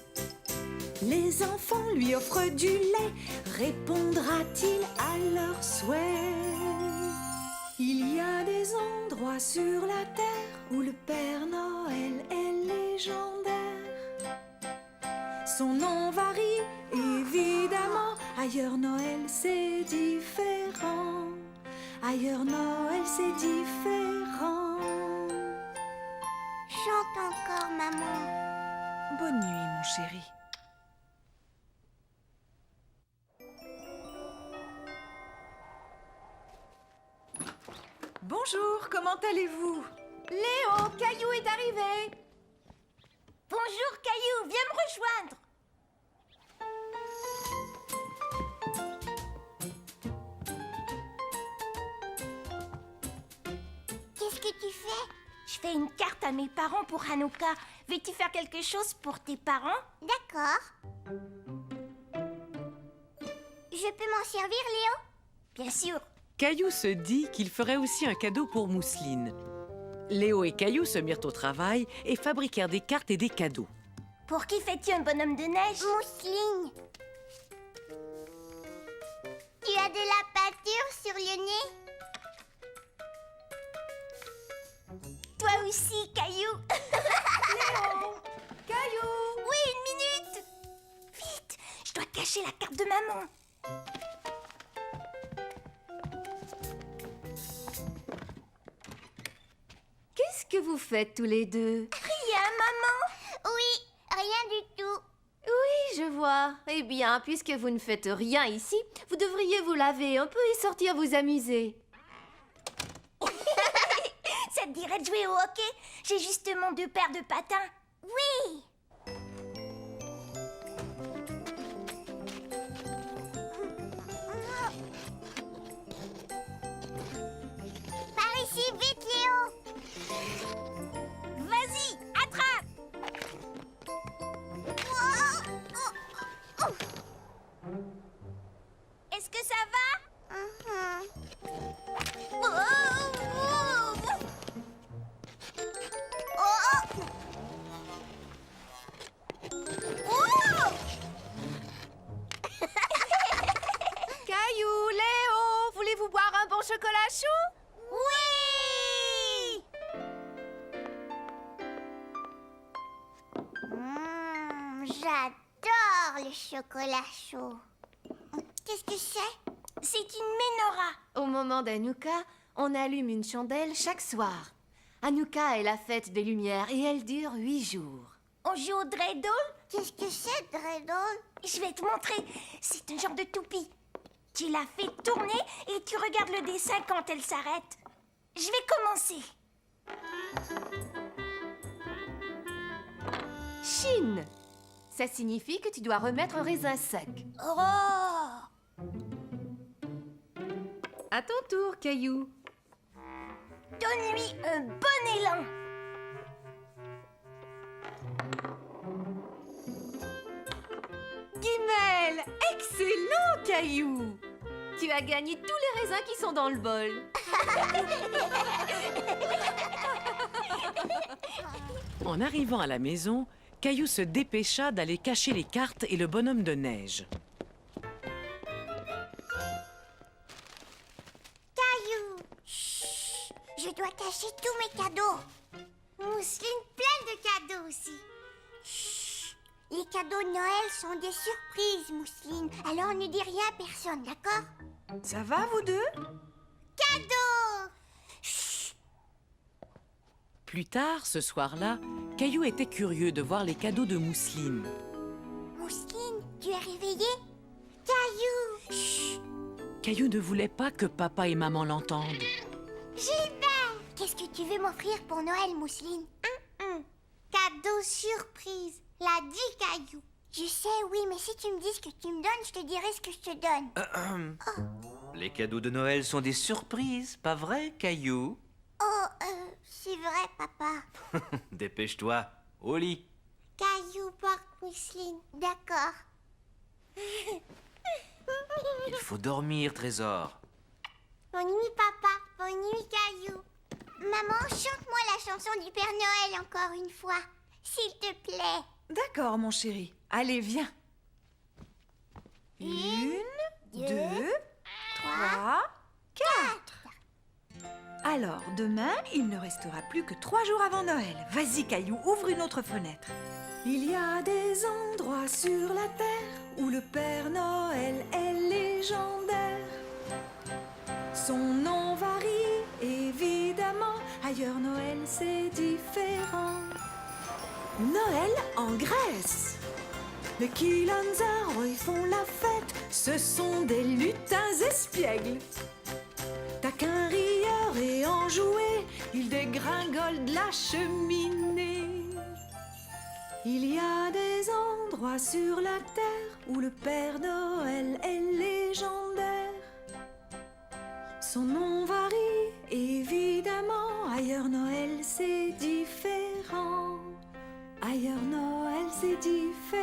Les enfants lui offrent du lait, répondra-t-il à leurs souhaits? Il y a des endroits sur la terre où le Père Noël est légendaire. Son nom varie évidemment, ailleurs Noël c'est différent. Ailleurs Noël c'est différent. Chante encore, maman. Bonne nuit, mon chéri. Bonjour, comment allez-vous? Léo, Caillou est arrivé. Bonjour, Caillou, viens me rejoindre. Qu'est-ce que tu fais? Je fais une carte à mes parents pour Hanouka. Veux-tu faire quelque chose pour tes parents? D'accord. Je peux m'en servir, Léo? Bien sûr. Caillou se dit qu'il ferait aussi un cadeau pour Mousseline. Léo et Caillou se mirent au travail et fabriquèrent des cartes et des cadeaux. Pour qui fais-tu un bonhomme de neige? Mousseline. Tu as de la pâture sur le nez? Toi aussi, Caillou. Léo, Caillou. Oui, une minute. Vite, je dois cacher la carte de maman. Qu'est-ce que vous faites tous les deux? Rien, maman. Oui, rien du tout. Oui, je vois. Eh bien, puisque vous ne faites rien ici, vous devriez vous laver un peu et sortir vous amuser. Ça te dirait de jouer au hockey? J'ai justement 2 paires de patins. Oui. Par ici, vite, Léo. Vas-y, attrape. Est-ce que ça va? Oh, Caillou, Léo, voulez-vous boire un bon chocolat chaud? Oui. J'adore le chocolat chaud. Qu'est-ce que c'est? C'est une menorah. Au moment d'Hanouka, on allume une chandelle chaque soir. Hanouka est la fête des lumières et elle dure 8 jours. On joue au dreidel? Qu'est-ce que c'est, dreidel? Je vais te montrer. C'est un genre de toupie. Tu la fais tourner et tu regardes le dessin quand elle s'arrête. Je vais commencer. Chine. Ça signifie que tu dois remettre un raisin sec. Oh! À ton tour, Caillou. Donne-lui un bon élan. Guimel! Excellent, Caillou! Tu as gagné tous les raisins qui sont dans le bol. En arrivant à la maison, Caillou se dépêcha d'aller cacher les cartes et le bonhomme de neige. Caillou! Chut! Je dois cacher tous mes cadeaux. Mousseline, plein de cadeaux aussi. Chut! Les cadeaux de Noël sont des surprises, Mousseline. Alors ne dis rien à personne, d'accord? Ça va, vous deux? Cadeaux! Chut! Plus tard, ce soir-là, Caillou était curieux de voir les cadeaux de Mousseline. Mousseline, tu es réveillée? Caillou! Chut! Caillou ne voulait pas que papa et maman l'entendent. Gilbert! Qu'est-ce que tu veux m'offrir pour Noël, Mousseline? Cadeau surprise, l'a dit Caillou. Je sais, oui, mais si tu me dis ce que tu me donnes, je te dirai ce que je te donne. Les cadeaux de Noël sont des surprises, pas vrai, Caillou? C'est vrai, papa. Dépêche-toi, au lit. Caillou porte Mousseline, d'accord. Il faut dormir, Trésor. Bonne nuit, papa. Bonne nuit, Caillou. Maman, chante-moi la chanson du Père Noël encore une fois, s'il te plaît. D'accord, mon chéri. Allez, viens. 1, 2, 3, 4. Alors, demain, il ne restera plus que 3 jours avant Noël. Vas-y, Caillou, ouvre une autre fenêtre. Il y a des endroits sur la terre où le Père Noël est légendaire. Son nom varie, évidemment. Ailleurs, Noël, c'est différent. Noël en Grèce. Les Kilanzaro, ils font la fête. Ce sont des lutins espiègles. Taquins, rieurs et enjoués, ils dégringolent de la cheminée. Il y a des endroits sur la terre où le Père Noël est légendaire. Son nom varie, évidemment. Ailleurs, Noël, c'est différent. Ailleurs, Noël, c'est différent.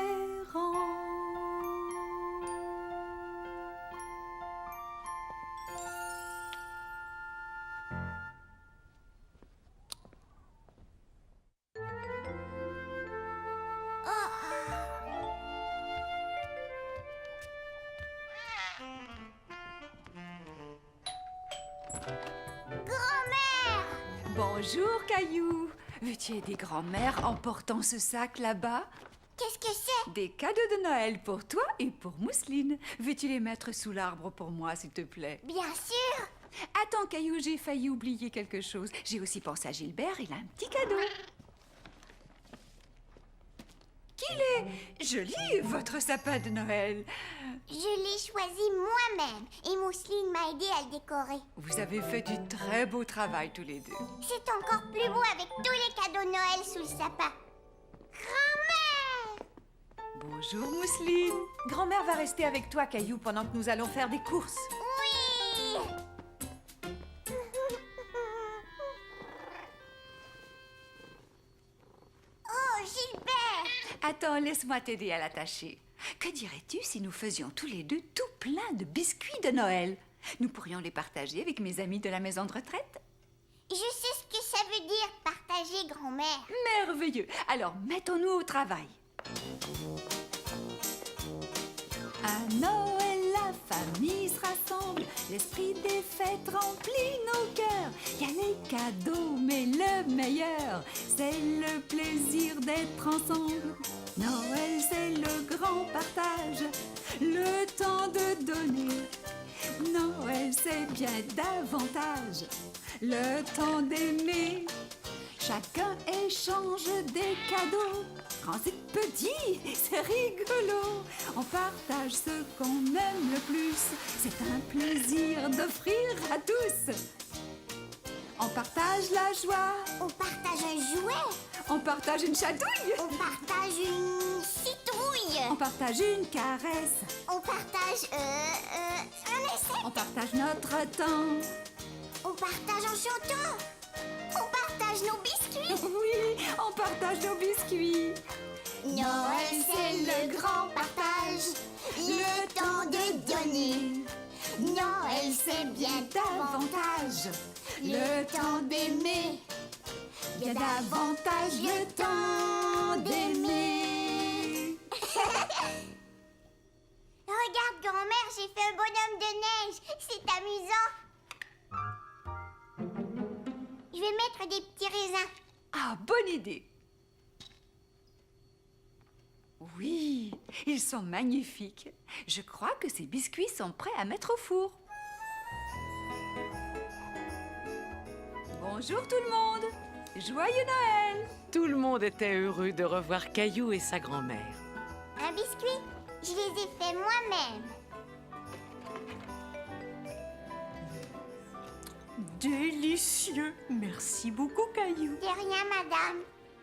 Bonjour, Caillou. Veux-tu aider grand-mère en portant ce sac là-bas? Qu'est-ce que c'est? Des cadeaux de Noël pour toi et pour Mousseline. Veux-tu les mettre sous l'arbre pour moi, s'il te plaît? Bien sûr. Attends, Caillou, j'ai failli oublier quelque chose. J'ai aussi pensé à Gilbert, il a un petit cadeau. Qu'il est joli, votre sapin de Noël. Je l'ai choisi moi-même et Mousseline m'a aidé à le décorer. Vous avez fait du très beau travail tous les deux. C'est encore plus beau avec tous les cadeaux de Noël sous le sapin. Grand-mère! Bonjour, Mousseline. Grand-mère va rester avec toi, Caillou, pendant que nous allons faire des courses. Oui! Oh, Gilbert! Attends, laisse-moi t'aider à l'attacher. Que dirais-tu si nous faisions tous les deux tout plein de biscuits de Noël? Nous pourrions les partager avec mes amis de la maison de retraite. Je sais ce que ça veut dire, partager, grand-mère. Merveilleux. Alors, mettons-nous au travail. À Noël, la famille se rassemble. L'esprit des fêtes remplit nos cœurs. Il y a les cadeaux, mais le meilleur, c'est le plaisir d'être ensemble. Noël, c'est le grand partage, le temps de donner. Noël, c'est bien davantage le temps d'aimer. Chacun échange des cadeaux. Quand c'est petit, c'est rigolo. On partage ce qu'on aime le plus. C'est un plaisir d'offrir à tous. On partage la joie. On partage un jouet. On partage une chatouille. On partage une citrouille. On partage une caresse. On partage un essai. On partage notre temps. On partage en chantant. On partage nos biscuits. Oui, on partage nos biscuits. Noël, c'est le grand partage. Le temps de donner. Noël, c'est bien davantage. Le temps d'aimer. Bien davantage le temps d'aimer. Regarde, grand-mère, j'ai fait un bonhomme de neige. C'est amusant. Je vais mettre des petits raisins. Ah, bonne idée. Oui, ils sont magnifiques. Je crois que ces biscuits sont prêts à mettre au four. Bonjour tout le monde. Joyeux Noël. Tout le monde était heureux de revoir Caillou et sa grand-mère. Un biscuit, je les ai faits moi-même. Délicieux. Merci beaucoup, Caillou. De rien, madame.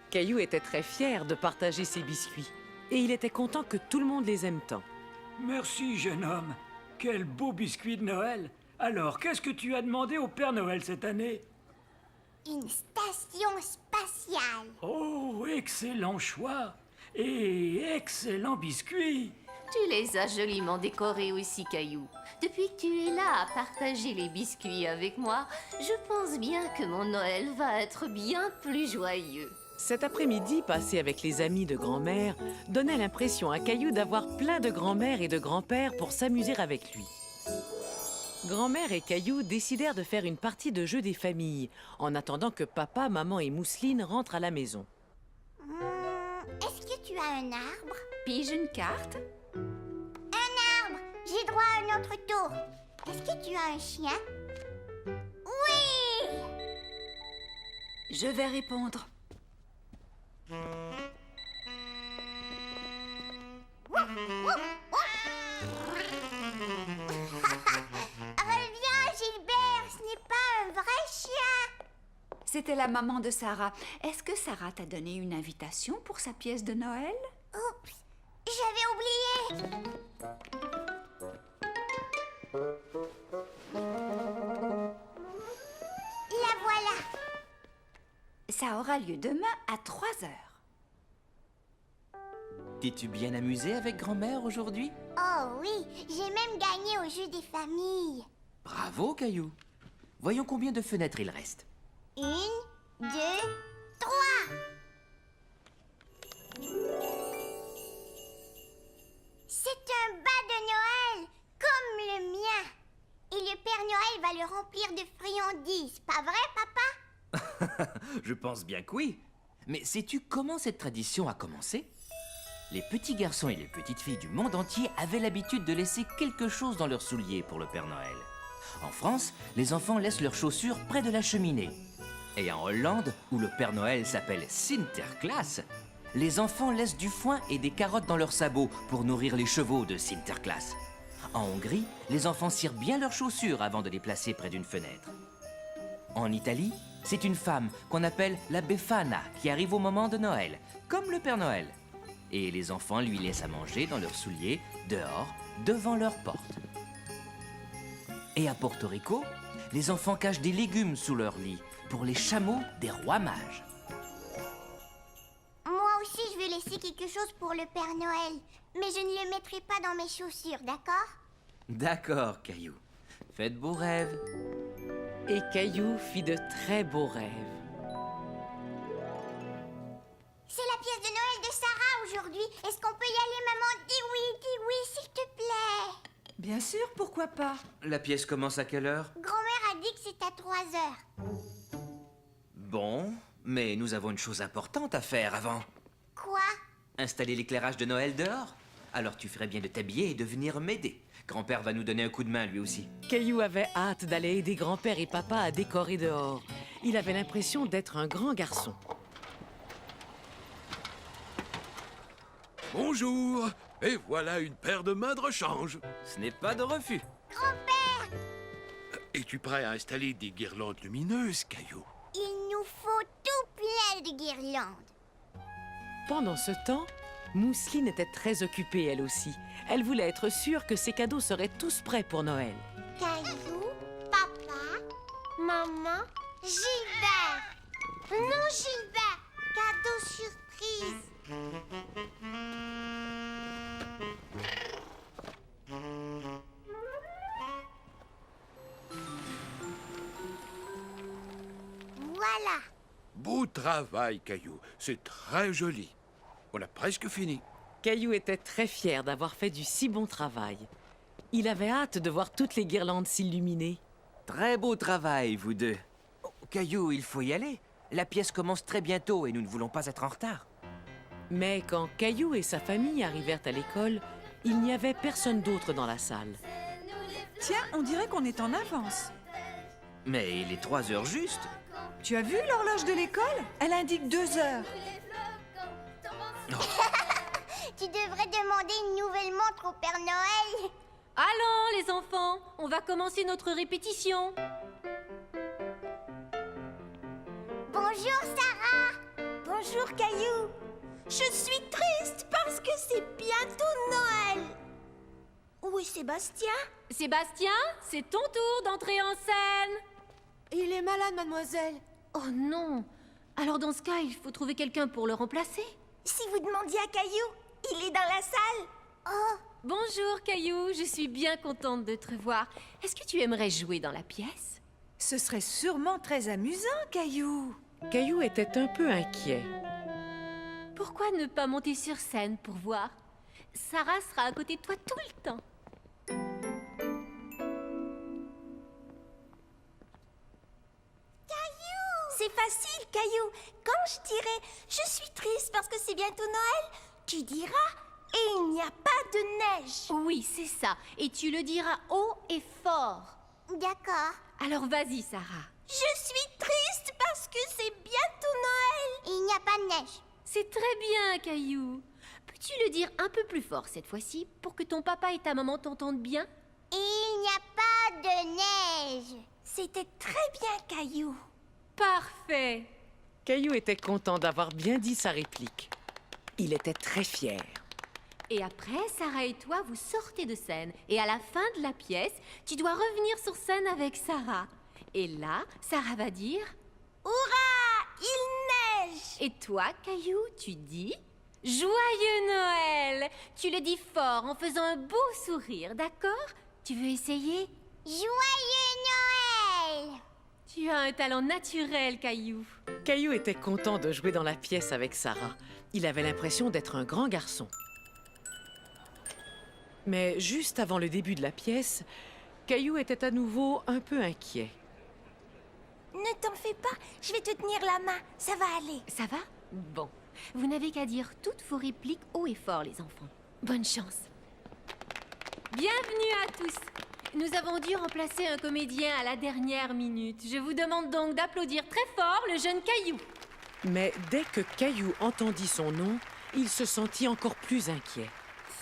Caillou était très fier de partager ses biscuits. Et il était content que tout le monde les aime tant. Merci, jeune homme. Quel beau biscuit de Noël. Alors, qu'est-ce que tu as demandé au Père Noël cette année? Une station spatiale. Oh, excellent choix. Et excellent biscuit. Tu les as joliment décorés aussi, Caillou. Depuis que tu es là à partager les biscuits avec moi, je pense bien que mon Noël va être bien plus joyeux. Cet après-midi passé avec les amis de grand-mère donnait l'impression à Caillou d'avoir plein de grand-mères et de grands-pères pour s'amuser avec lui. Grand-mère et Caillou décidèrent de faire une partie de jeu des familles en attendant que papa, maman et Mousseline rentrent à la maison. Est-ce que tu as un arbre? Pige une carte. Un arbre! J'ai droit à un autre tour. Est-ce que tu as un chien? Oui! Je vais répondre. Reviens, Gilbert, ce n'est pas un vrai chien. C'était la maman de Sarah. Est-ce que Sarah t'a donné une invitation pour sa pièce de Noël? Oups, j'avais oublié. La voilà. Ça aura lieu demain à 3 heures. T'es-tu bien amusé avec grand-mère aujourd'hui? Oh oui, j'ai même gagné au jeu des familles. Bravo, Caillou. Voyons combien de fenêtres il reste. 1, 2, 3. C'est un bas de Noël, comme le mien. Et le Père Noël va le remplir de friandises, pas vrai, papa? Je pense bien que oui. Mais sais-tu comment cette tradition a commencé? Les petits garçons et les petites filles du monde entier avaient l'habitude de laisser quelque chose dans leurs souliers pour le Père Noël. En France, les enfants laissent leurs chaussures près de la cheminée. Et en Hollande, où le Père Noël s'appelle Sinterklaas, les enfants laissent du foin et des carottes dans leurs sabots pour nourrir les chevaux de Sinterklaas. En Hongrie, les enfants cirent bien leurs chaussures avant de les placer près d'une fenêtre. En Italie, c'est une femme qu'on appelle la Befana qui arrive au moment de Noël, comme le Père Noël. Et les enfants lui laissent à manger dans leurs souliers, dehors, devant leur porte. Et à Porto Rico, les enfants cachent des légumes sous leur lit pour les chameaux des rois mages. Moi aussi, je vais laisser quelque chose pour le Père Noël. Mais je ne le mettrai pas dans mes chaussures, d'accord? D'accord, Caillou. Faites beaux rêves. Et Caillou fit de très beaux rêves. C'est la pièce de Noël de Sarah aujourd'hui. Est-ce qu'on peut y aller, maman? Dis oui, s'il te plaît. Bien sûr, pourquoi pas? La pièce commence à quelle heure? Grand-mère a dit que c'est à 3 heures. Bon, mais nous avons une chose importante à faire avant. Quoi? Installer l'éclairage de Noël dehors. Alors tu ferais bien de t'habiller et de venir m'aider. Grand-père va nous donner un coup de main lui aussi. Caillou avait hâte d'aller aider grand-père et papa à décorer dehors. Il avait l'impression d'être un grand garçon. Bonjour. Et voilà une paire de mains de rechange. Ce n'est pas de refus. Grand-père, Es-tu prêt à installer des guirlandes lumineuses, Caillou? il nous faut tout plein de guirlandes. Pendant ce temps, Mousseline était très occupée elle aussi. Elle voulait être sûre que ses cadeaux seraient tous prêts pour Noël. Caillou, papa, maman, Gilbert. Non, Gilbert, cadeau surprise. Voilà. Beau travail, Caillou. C'est très joli. On a presque fini. Caillou était très fier d'avoir fait du si bon travail. Il avait hâte de voir toutes les guirlandes s'illuminer. Très beau travail, vous deux. Oh, Caillou, il faut y aller. La pièce commence très bientôt et nous ne voulons pas être en retard. Mais quand Caillou et sa famille arrivèrent à l'école, il n'y avait personne d'autre dans la salle. Tiens, on dirait qu'on est en avance. Mais il est 3 heures juste. Tu as vu l'horloge de l'école? Elle indique 2 heures. Tu devrais demander une nouvelle montre au Père Noël. Allons, les enfants, on va commencer notre répétition. Bonjour, Sarah. Bonjour, Caillou. Je suis triste parce que c'est bientôt Noël. Où est Sébastien? Sébastien, c'est ton tour d'entrer en scène. Il est malade, mademoiselle. Oh non. Alors dans ce cas, il faut trouver quelqu'un pour le remplacer. Si vous demandiez à Caillou, il est dans la salle. Oh. Bonjour, Caillou. Je suis bien contente de te revoir. Est-ce que tu aimerais jouer dans la pièce? Ce serait sûrement très amusant, Caillou. Caillou était un peu inquiet. Pourquoi ne pas monter sur scène pour voir? Sarah sera à côté de toi tout le temps. C'est facile, Caillou. Quand je dirai « Je suis triste parce que c'est bientôt Noël », tu diras « Et il n'y a pas de neige ». Oui, c'est ça. Et tu le diras haut et fort. D'accord. Alors vas-y, Sarah. Je suis triste parce que c'est bientôt Noël. Il n'y a pas de neige. C'est très bien, Caillou. Peux-tu le dire un peu plus fort cette fois-ci pour que ton papa et ta maman t'entendent bien? Il n'y a pas de neige. C'était très bien, Caillou. Parfait. Caillou était content d'avoir bien dit sa réplique. Il était très fier. Et après, Sarah et toi, vous sortez de scène. Et à la fin de la pièce, tu dois revenir sur scène avec Sarah. Et là, Sarah va dire « Hurrah! Il neige !» Et toi, Caillou, tu dis « Joyeux Noël !» Tu le dis fort en faisant un beau sourire, d'accord? Tu veux essayer? Joyeux Noël! Tu as un talent naturel, Caillou. Caillou était content de jouer dans la pièce avec Sarah. Il avait l'impression d'être un grand garçon. Mais juste avant le début de la pièce, Caillou était à nouveau un peu inquiet. Ne t'en fais pas, je vais te tenir la main, ça va aller. Ça va? Bon. Vous n'avez qu'à dire toutes vos répliques haut et fort, les enfants. Bonne chance. Bienvenue à tous. Nous avons dû remplacer un comédien à la dernière minute. Je vous demande donc d'applaudir très fort le jeune Caillou. Mais dès que Caillou entendit son nom, il se sentit encore plus inquiet.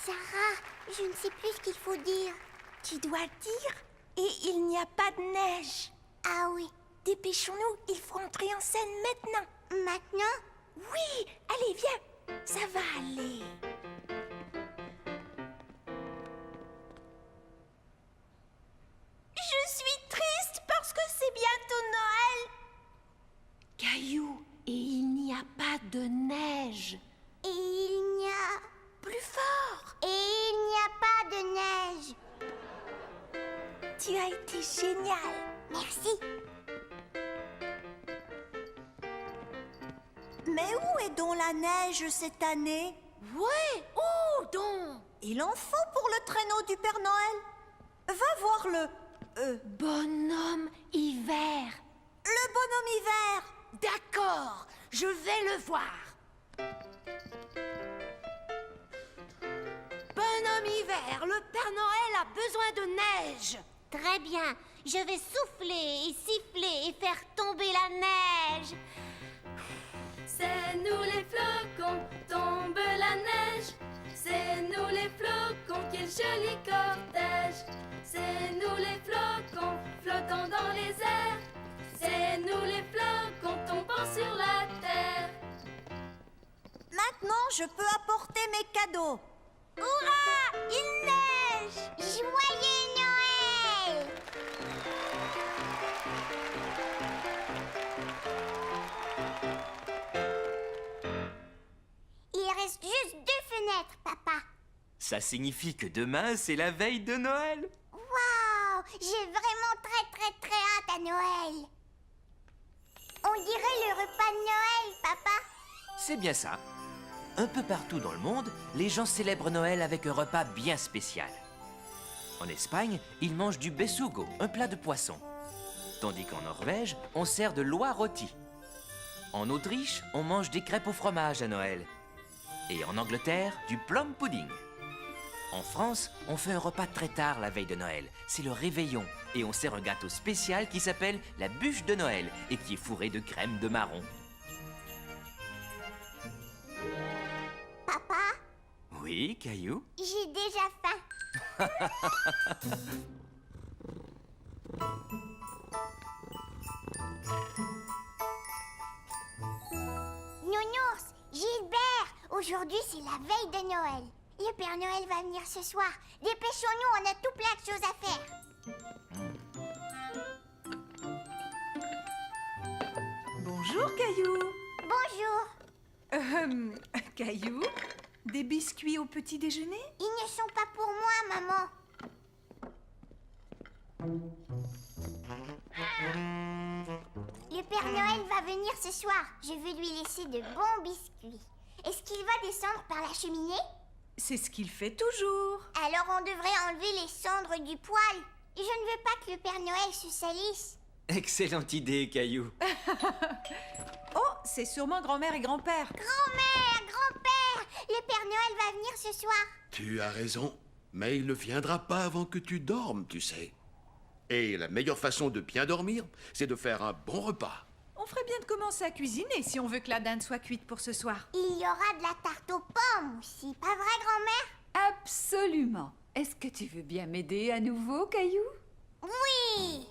Sarah, je ne sais plus ce qu'il faut dire. Tu dois dire « Et il n'y a pas de neige ». Ah oui. Dépêchons-nous, il faut entrer en scène maintenant. Maintenant? Oui, allez, viens. Ça va aller. Je suis triste parce que c'est bientôt Noël. Caillou, et il n'y a pas de neige. Et il n'y a... Plus fort. Et il n'y a pas de neige. Tu as été génial. Merci. Mais où est donc la neige cette année? Ouais, où donc? Il en faut pour le traîneau du Père Noël. Va voir le... Bonhomme hiver. Le bonhomme hiver. D'accord, je vais le voir. sommes hiver, le Père Noël a besoin de neige. Très bien, je vais souffler et siffler et faire tomber la neige. C'est nous les flocons, tombe la neige. C'est nous les flocons, quel joli cortège. C'est nous les flocons, flottons dans les airs. C'est nous les flocons, tombant sur la terre. Maintenant, je peux apporter mes cadeaux. Hurrah! Il neige! Joyeux Noël! Il reste juste 2 fenêtres, papa. Ça signifie que demain, c'est la veille de Noël. Waouh! J'ai vraiment très hâte à Noël. On dirait le repas de Noël, papa. C'est bien ça. Un peu partout dans le monde, les gens célèbrent Noël avec un repas bien spécial. En Espagne, ils mangent du besugo, un plat de poisson. Tandis qu'en Norvège, on sert de l'oie rôti. En Autriche, on mange des crêpes au fromage à Noël. Et en Angleterre, du plum pudding. En France, on fait un repas très tard la veille de Noël. C'est le réveillon. Et on sert un gâteau spécial qui s'appelle la bûche de Noël et qui est fourré de crème de marron. Papa, Oui, Caillou? j'ai déjà faim. Nounours, Gilbert, aujourd'hui c'est la veille de Noël. Le Père Noël va venir ce soir. Dépêchons-nous, on a tout plein de choses à faire. Bonjour, Caillou. Bonjour. Caillou, des biscuits au petit déjeuner? Ils ne sont pas pour moi, maman. Le Père Noël va venir ce soir. Je veux lui laisser de bons biscuits. Est-ce qu'il va descendre par la cheminée? C'est ce qu'il fait toujours. Alors on devrait enlever les cendres du poêle. Je ne veux pas que le Père Noël se salisse. Excellente idée, Caillou. Oh, c'est sûrement grand-mère et grand-père. Grand-mère, grand-père, le Père Noël va venir ce soir. Tu as raison, mais il ne viendra pas avant que tu dormes, tu sais. Et la meilleure façon de bien dormir, c'est de faire un bon repas. On ferait bien de commencer à cuisiner si on veut que la dinde soit cuite pour ce soir. Il y aura de la tarte aux pommes aussi, pas vrai, grand-mère? Absolument. Est-ce que tu veux bien m'aider à nouveau, Caillou? Oui!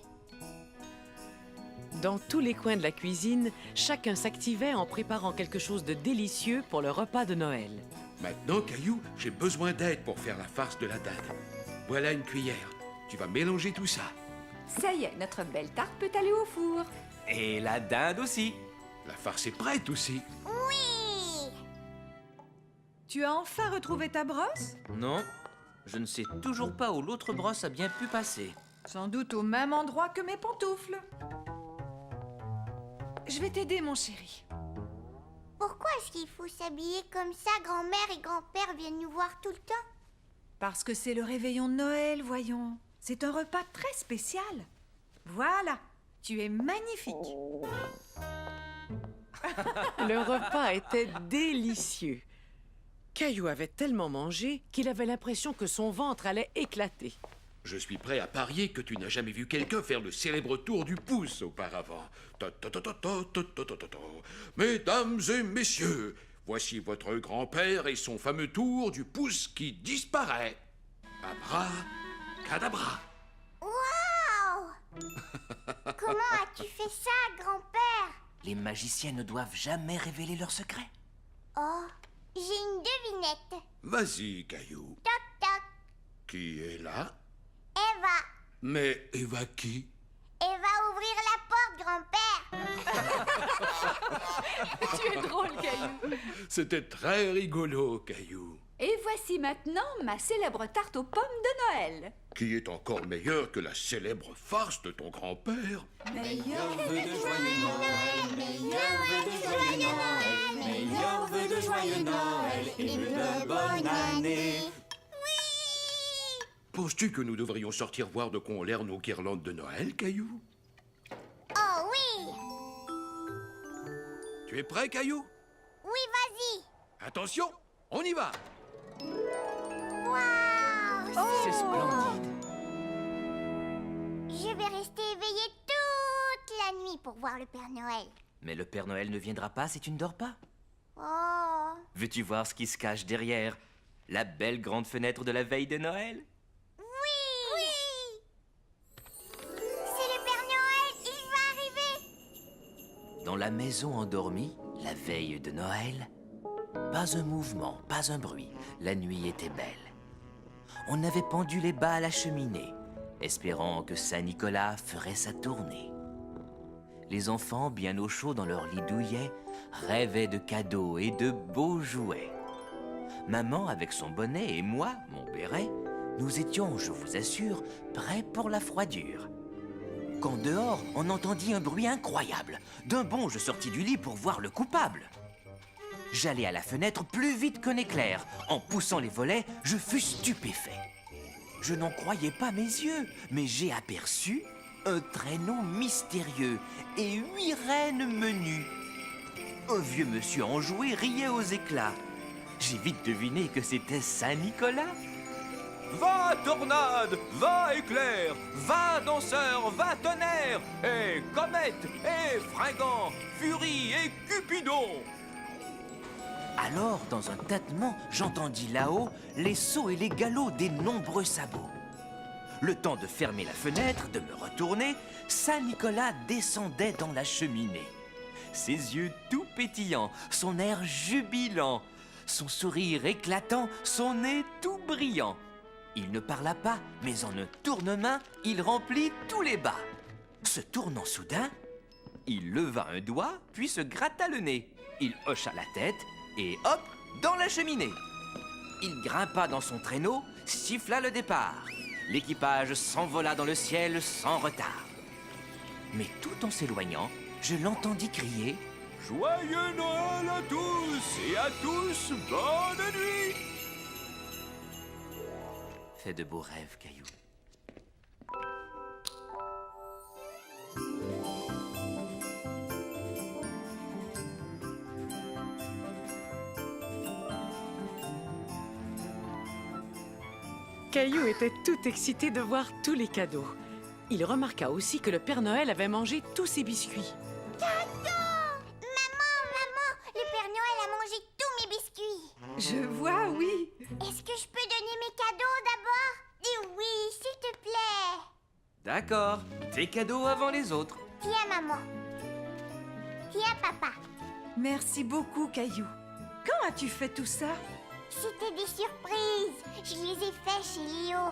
Dans tous les coins de la cuisine, chacun s'activait en préparant quelque chose de délicieux pour le repas de Noël. Maintenant, Caillou, j'ai besoin d'aide pour faire la farce de la dinde. Voilà une cuillère. Tu vas mélanger tout ça. Ça y est, notre belle tarte peut aller au four. Et la dinde aussi. La farce est prête aussi. Oui! Tu as enfin retrouvé ta brosse? Non, je ne sais toujours pas où l'autre brosse a bien pu passer. Sans doute au même endroit que mes pantoufles. Je vais t'aider, mon chéri. Pourquoi est-ce qu'il faut s'habiller comme ça? Grand-mère et grand-père viennent nous voir tout le temps. Parce que c'est le réveillon de Noël, voyons. C'est un repas très spécial. Voilà, tu es magnifique. Le repas était délicieux. Caillou avait tellement mangé qu'il avait l'impression que son ventre allait éclater. Je suis prêt à parier que tu n'as jamais vu quelqu'un faire le célèbre tour du pouce auparavant. Mesdames et messieurs, voici votre grand-père et son fameux tour du pouce qui disparaît. Abracadabra. Waouh! Comment as-tu fait ça, grand-père? Les magiciens ne doivent jamais révéler leurs secrets. Oh, j'ai une devinette. Vas-y, Caillou. Toc, toc. Qui est là? Eva. Mais Eva qui? Eva, ouvrir la porte, grand-père. Tu es drôle, Caillou. C'était très rigolo, Caillou. Et voici maintenant ma célèbre tarte aux pommes de Noël. Qui est encore meilleur que la célèbre farce de ton grand-père? Meilleur vœu de joyeux Noël, meilleur vœu de joyeux Noël, meilleur vœu de joyeux Noël et de bonne année. Penses-tu que nous devrions sortir voir de quoi ont l'air nos guirlandes de Noël, Caillou? Oh oui! Tu es prêt, Caillou? Oui, vas-y. Attention, on y va! Waouh! C'est splendide. Je vais rester éveillée toute la nuit pour voir le Père Noël. Mais le Père Noël ne viendra pas si tu ne dors pas. Oh. Veux-tu voir ce qui se cache derrière la belle grande fenêtre de la veille de Noël? Oui. C'est le Père Noël, il va arriver. Dans la maison endormie, la veille de Noël, pas un mouvement, pas un bruit. La nuit était belle. On avait pendu les bas à la cheminée, espérant que Saint-Nicolas ferait sa tournée. Les enfants, bien au chaud dans leur lit douillet, rêvaient de cadeaux et de beaux jouets. Maman, avec son bonnet, et moi, mon béret, nous étions, je vous assure, prêts pour la froidure. Quand dehors, on entendit un bruit incroyable. D'un bond, je sortis du lit pour voir le coupable. J'allai à la fenêtre plus vite qu'un éclair. En poussant les volets, je fus stupéfait. Je n'en croyais pas mes yeux, mais j'ai aperçu un traîneau mystérieux et 8 reines menues. Un vieux monsieur enjoué riait aux éclats. J'ai vite deviné que c'était Saint-Nicolas. Va tornade, va éclair, va danseur, va tonnerre, et comète, et fringant, furie et cupidon. Alors, dans un tâtement, j'entendis là-haut les sauts et les galops des nombreux sabots. Le temps de fermer la fenêtre, de me retourner, Saint-Nicolas descendait dans la cheminée. Ses yeux tout pétillants, son air jubilant, son sourire éclatant, son nez tout brillant. Il ne parla pas, mais en un tournement, il remplit tous les bas. Se tournant soudain, il leva un doigt, puis se gratta le nez. Il hocha la tête, et hop, dans la cheminée. Il grimpa dans son traîneau, siffla le départ. L'équipage s'envola dans le ciel sans retard. Mais tout en s'éloignant, je l'entendis crier « Joyeux Noël à tous, et à tous, bonne nuit !» Fais de beaux rêves, Caillou. Caillou était tout excité de voir tous les cadeaux. Il remarqua aussi que le Père Noël avait mangé tous ses biscuits. Maman, le Père Noël a mangé tous mes biscuits. Je vois, oui. Est-ce que je peux donner mes cadeaux d'abord? Dis oui, s'il te plaît. D'accord, tes cadeaux avant les autres. Tiens, maman. Tiens, papa. Merci beaucoup, Caillou. Quand as-tu fait tout ça? C'était des surprises. Je les ai faits chez Léo.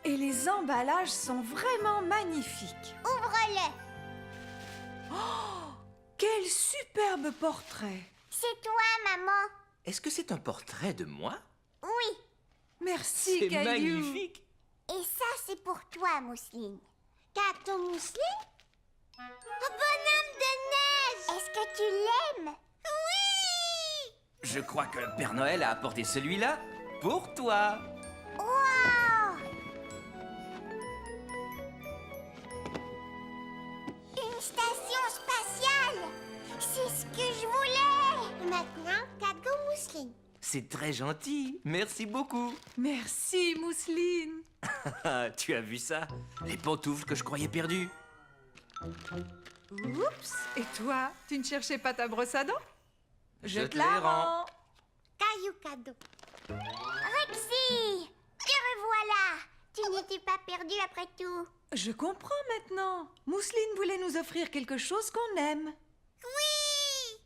Et les emballages sont vraiment magnifiques. Ouvre-le. Oh, quel superbe portrait. C'est toi, maman. Est-ce que c'est un portrait de moi? Oui. Merci, C'est Caillou. magnifique. Et ça, c'est pour toi, Mousseline. Cadeau Mousseline? Un bonhomme de neige. Est-ce que tu l'aimes? Oui. Je crois que le Père Noël a apporté celui-là pour toi. Wow. Une station spatiale. C'est ce que je voulais. Maintenant, cadeau Mousseline. C'est très gentil, merci beaucoup. Merci, Mousseline. Tu as vu ça? Les pantoufles que je croyais perdues. Oups. Et toi, tu ne cherchais pas ta brosse à dents? Je te les rends. Caillou cadeau. Rexy, te revoilà. Tu n'étais pas perdu après tout. Je comprends maintenant. Mousseline voulait nous offrir quelque chose qu'on aime. Oui.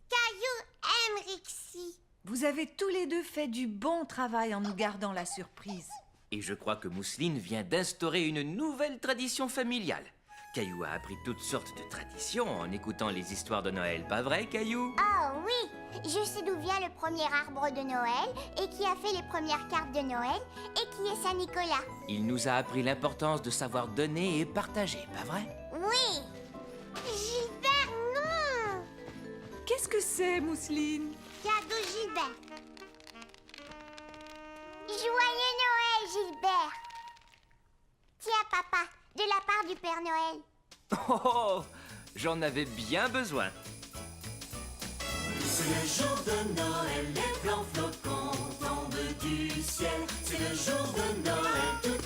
Caillou aime Rexy. Vous avez tous les deux fait du bon travail en nous gardant la surprise. Et je crois que Mousseline vient d'instaurer une nouvelle tradition familiale. Caillou a appris toutes sortes de traditions en écoutant les histoires de Noël, pas vrai, Caillou? Oh oui, je sais d'où vient le premier arbre de Noël et qui a fait les premières cartes de Noël et qui est Saint-Nicolas. Il nous a appris l'importance de savoir donner et partager, pas vrai? Oui. Gilbert, non. Qu'est-ce que c'est, Mousseline? Cadeau Gilbert. Joyeux Noël, Gilbert. Tiens, papa, de la part du Père Noël. Oh, j'en avais bien besoin. C'est le jour de Noël, les plans flocons tombent du ciel. C'est le jour de Noël, tout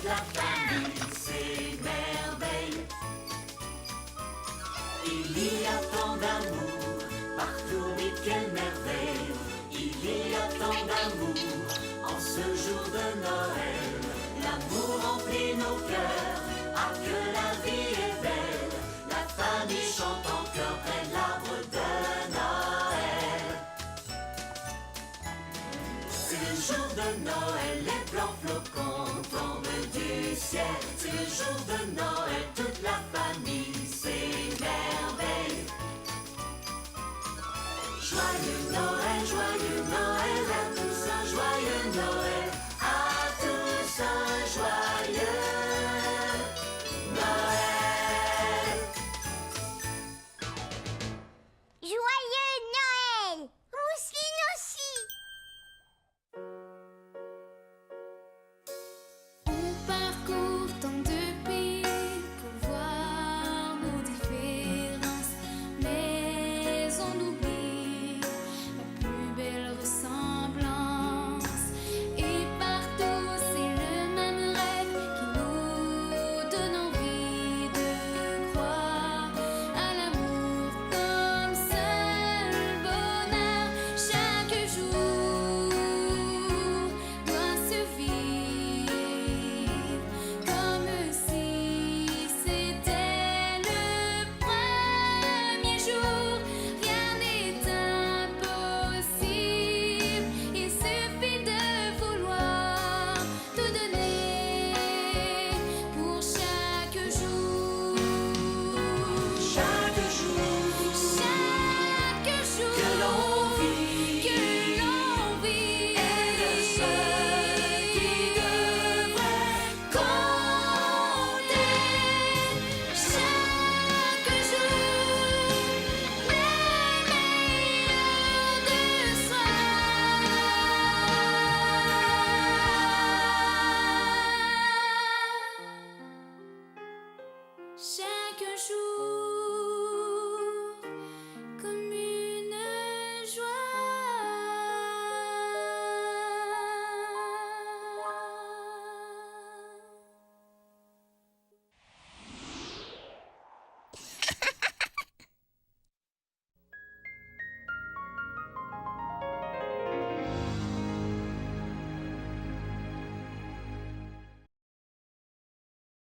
tant d'amour en ce jour de Noël. L'amour remplit nos cœurs, ah que la vie est belle. La famille chante en chœur près de l'arbre de Noël. C'est le jour de Noël, les blancs flocons tombent du ciel. C'est le jour de Noël, toute la famille s'émerveille. Joyeux Noël à tous, un joyeux Noël.